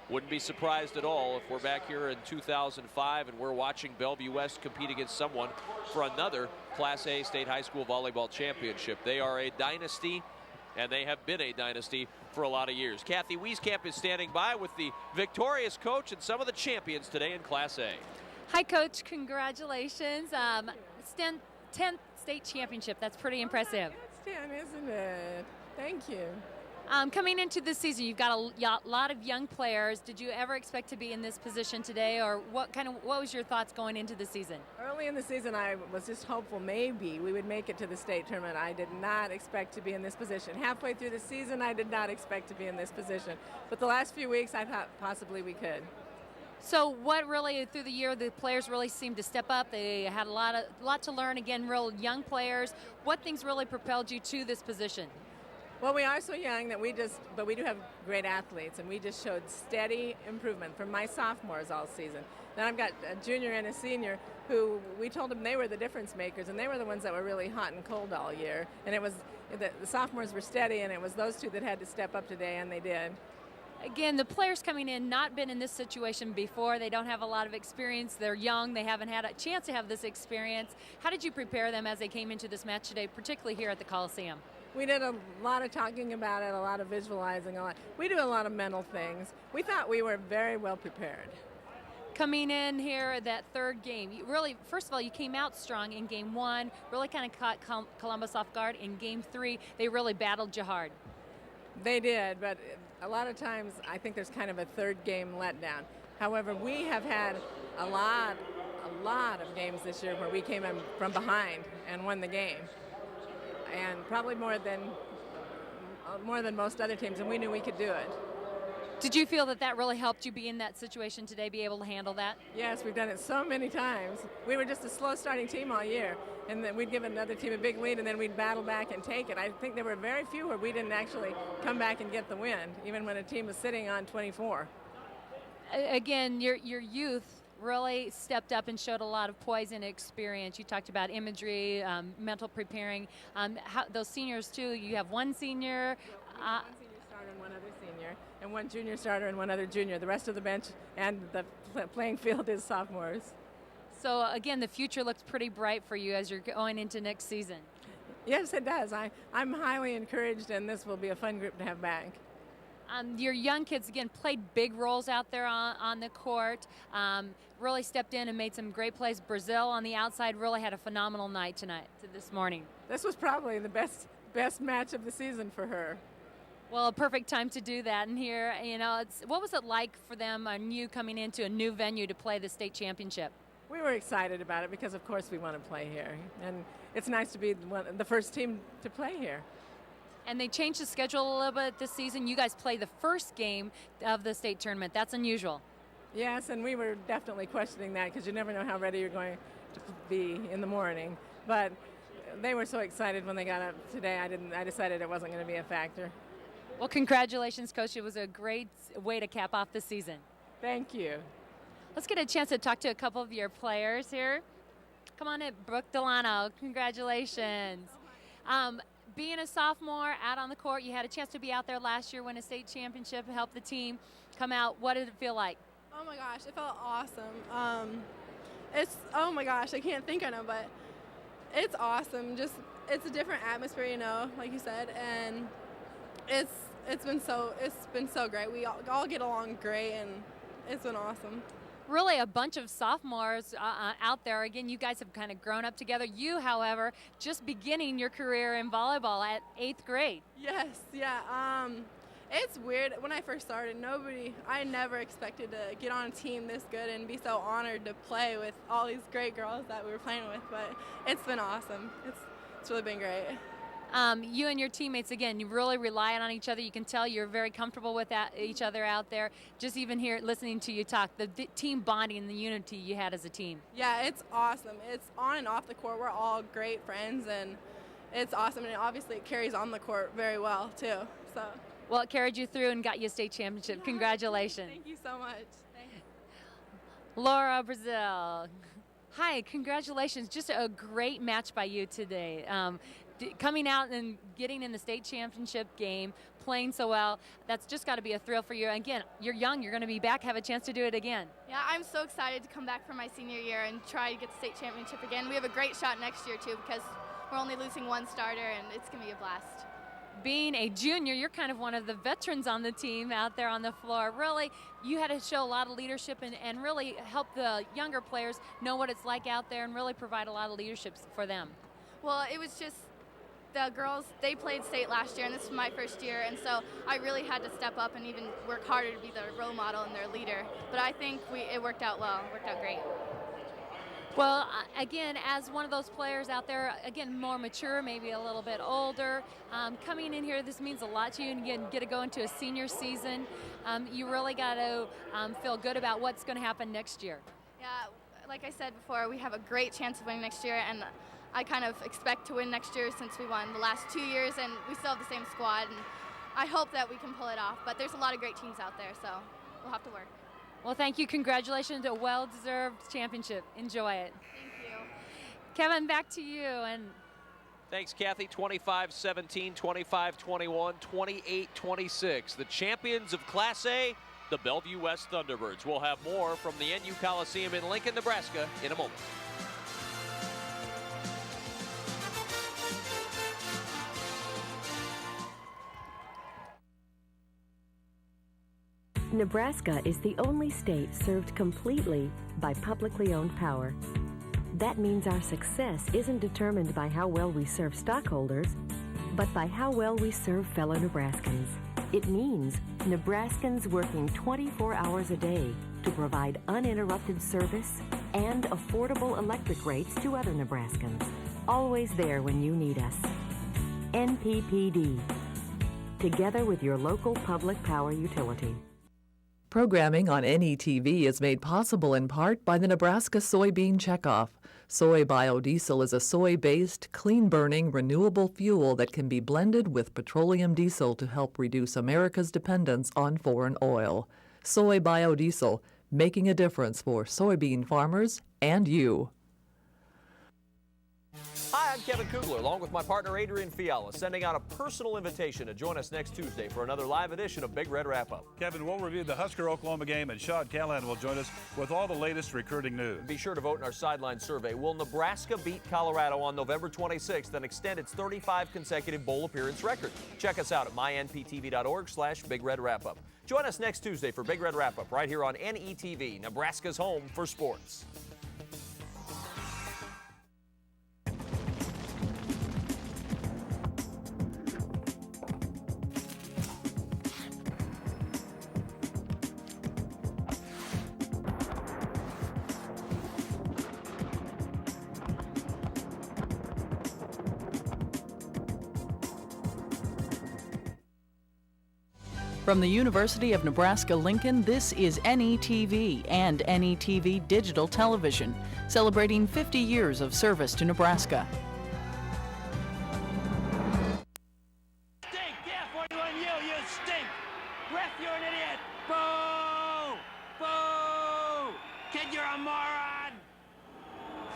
Wouldn't be surprised at all if we're back here in 2005 and we're watching Bellevue West compete against someone for another Class A State High School Volleyball Championship. They are a dynasty, and they have been a dynasty for a lot of years. Kathy Wieskamp is standing by with the victorious coach and some of the champions today in Class A. Hi, Coach. Congratulations. 10th state championship. That's pretty impressive. It's 10, isn't it? Thank you. Coming into this season, you've got a lot of young players. Did you ever expect to be in this position today, or what was your thoughts going into the season? Early in the season, I was just hopeful maybe we would make it to the state tournament. I did not expect to be in this position. Halfway through the season, I did not expect to be in this position. But the last few weeks, I thought possibly we could. So what really, through the year, the players really seemed to step up. They had a lot to learn. Again, real young players. What things really propelled you to this position? Well, we are so young that but we do have great athletes, and we just showed steady improvement from my sophomores all season. Then I've got a junior and a senior who we told them they were the difference makers, and they were the ones that were really hot and cold all year. And it was the sophomores were steady, and it was those two that had to step up today, and they did. Again, the players coming in, not been in this situation before. They don't have a lot of experience. They're young. They haven't had a chance to have this experience. How did you prepare them as they came into this match today, particularly here at the Coliseum? We did a lot of talking about it, a lot of visualizing, we do a lot of mental things. We thought we were very well prepared. Coming in here, that third game, you really, first of all, you came out strong in game 1, really kind of caught Columbus off guard. In game 3, they really battled you hard. They did, but a lot of times I think there's kind of a third game letdown. However, we have had a lot of games this year where we came in from behind and won the game. and probably more than most other teams, and we knew we could do it. Did you feel that really helped you be in that situation today, be able to handle that? Yes, we've done it so many times. We were just a slow starting team all year, and then we'd give another team a big lead, and then we'd battle back and take it. I think there were very few where we didn't actually come back and get the win, even when a team was sitting on 24. Again, your youth really stepped up and showed a lot of poise and experience. You talked about imagery, mental preparing. Those seniors, too, you have one senior. One senior starter and one other senior, and one junior starter and one other junior. The rest of the bench and the playing field is sophomores. So, again, the future looks pretty bright for you as you're going into next season. Yes, it does. I'm highly encouraged, and this will be a fun group to have back. Your young kids, again, played big roles out there on the court, really stepped in and made some great plays. Brazil on the outside really had a phenomenal night this morning. This was probably the best match of the season for her. Well, a perfect time to do that. And here, what was it like for them and you coming into a new venue to play the state championship? We were excited about it because, of course, we want to play here. And it's nice to be the first team to play here. And they changed the schedule a little bit this season. You guys play the first game of the state tournament. That's unusual. Yes, and we were definitely questioning that because you never know how ready you're going to be in the morning. But they were so excited when they got up today, I decided it wasn't going to be a factor. Well, congratulations, Coach. It was a great way to cap off the season. Thank you. Let's get a chance to talk to a couple of your players here. Come on in, Brooke Delano. Congratulations. Being a sophomore out on the court, you had a chance to be out there last year, win a state championship, help the team come out. What did it feel like? Oh my gosh, it felt awesome. Oh my gosh, I can't think of it, but it's awesome. Just, it's a different atmosphere, like you said, and it's been so great. We all get along great, and it's been awesome. Really a bunch of sophomores out there. Again, you guys have kind of grown up together. You, however, just beginning your career in volleyball at 8th grade. Yes, yeah. It's weird. When I first started, I never expected to get on a team this good and be so honored to play with all these great girls that we were playing with, but it's been awesome. It's really been great. You and your teammates, again, you really rely on each other. You can tell you're very comfortable with each other out there. Just even here, listening to you talk, the team bonding and the unity you had as a team. Yeah, it's awesome. It's on and off the court. We're all great friends, and it's awesome. And obviously, it carries on the court very well, too. So. Well, it carried you through and got you a state championship. Yeah. Congratulations. Thank you so much. Thanks. Laura Brazil. Hi, congratulations. Just a great match by you today. Coming out and getting in the state championship game, playing so well, that's just got to be a thrill for you. Again, you're young, you're going to be back, have a chance to do it again. Yeah, I'm so excited to come back for my senior year and try to get the state championship again. We have a great shot next year, too, because we're only losing one starter, and it's going to be a blast. Being a junior, you're kind of one of the veterans on the team out there on the floor. Really, you had to show a lot of leadership and really help the younger players know what it's like out there and really provide a lot of leadership for them. Well, it was just the girls, they played state last year, and this was my first year, and so I really had to step up and even work harder to be their role model and their leader. But I think it worked out well. It worked out great. Well, again, as one of those players out there, again, more mature, maybe a little bit older, coming in here, this means a lot to you, and again, get to go into a senior season. You really got to feel good about what's going to happen next year. Yeah, like I said before, we have a great chance of winning next year, and I kind of expect to win next year since we won the last 2 years, and we still have the same squad, and I hope that we can pull it off. But there's a lot of great teams out there, so we'll have to work. Well, thank you. Congratulations. A well-deserved championship. Enjoy it. Thank you. Kevin, back to you. And thanks, Kathy. 25-17, 25-21, 28-26. The champions of Class A, the Bellevue West Thunderbirds. We'll have more from the NU Coliseum in Lincoln, Nebraska in a moment. Nebraska is the only state served completely by publicly owned power. That means our success isn't determined by how well we serve stockholders, but by how well we serve fellow Nebraskans. It means Nebraskans working 24 hours a day to provide uninterrupted service and affordable electric rates to other Nebraskans. Always there when you need us. NPPD. Together with your local public power utility. Programming on NETV is made possible in part by the Nebraska Soybean Checkoff. Soy biodiesel is a soy-based, clean-burning, renewable fuel that can be blended with petroleum diesel to help reduce America's dependence on foreign oil. Soy biodiesel, making a difference for soybean farmers and you. Hi, I'm Kevin Kugler, along with my partner Adrian Fiala, sending out a personal invitation to join us next Tuesday for another live edition of Big Red Wrap-Up. Kevin, we'll review the Husker-Oklahoma game, and Sean Callahan will join us with all the latest recruiting news. Be sure to vote in our sideline survey. Will Nebraska beat Colorado on November 26th and extend its 35 consecutive bowl appearance record? Check us out at mynptv.org/Big Red Wrap-Up. Join us next Tuesday for Big Red Wrap-Up right here on NETV, Nebraska's home for sports. From the University of Nebraska-Lincoln, this is NETV and NETV Digital Television, celebrating 50 years of service to Nebraska. Stink! Yeah, 41, you stink! Ref, you're an idiot! Boo! Boo! Kid, you're a moron!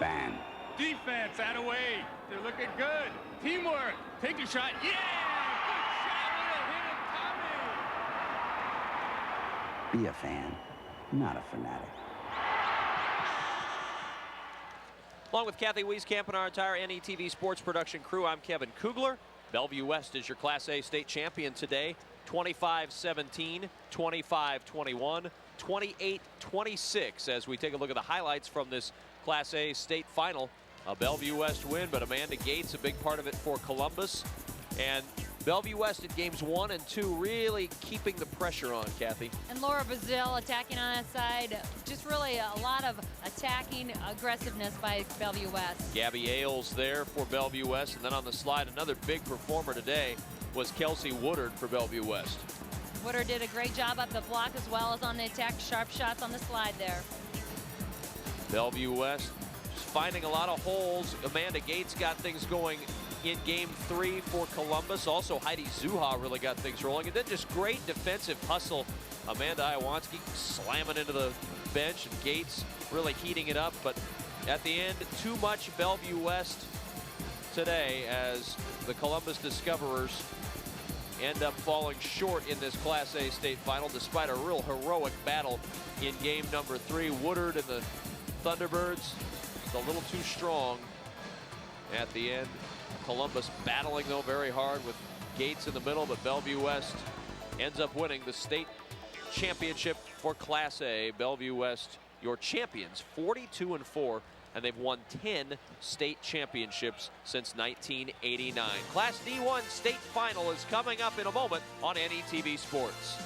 Fan. Defense, out of way. They're looking good. Teamwork. Take a shot. Yeah! Be a fan, not a fanatic. Along with Kathy Wieskamp and our entire NETV sports production crew, I'm Kevin Kugler. Bellevue West is your Class A state champion today. 25-17, 25-21, 28-26 as we take a look at the highlights from this Class A state final. A Bellevue West win, but Amanda Gates, a big part of it for Columbus. And Bellevue West in games 1 and 2 really keeping the pressure on, Kathy. And Laura Brazil attacking on that side. Just really a lot of attacking aggressiveness by Bellevue West. Gabby Ailes there for Bellevue West. And then on the slide, another big performer today was Kelsey Woodard for Bellevue West. Woodard did a great job up the block as well as on the attack. Sharp shots on the slide there. Bellevue West just finding a lot of holes. Amanda Gates got things going in game 3 for Columbus. Also, Heidi Zuha really got things rolling. And then just great defensive hustle. Amanda Iwanski slamming into the bench, and Gates really heating it up. But at the end, too much Bellevue West today as the Columbus Discoverers end up falling short in this Class A state final despite a real heroic battle in game number 3. Woodard and the Thunderbirds a little too strong at the end. Columbus battling though very hard with Gates in the middle, but Bellevue West ends up winning the state championship for Class A. Bellevue West, your champions, 42-4, and they've won 10 state championships since 1989. Class D1 state final is coming up in a moment on NETV Sports.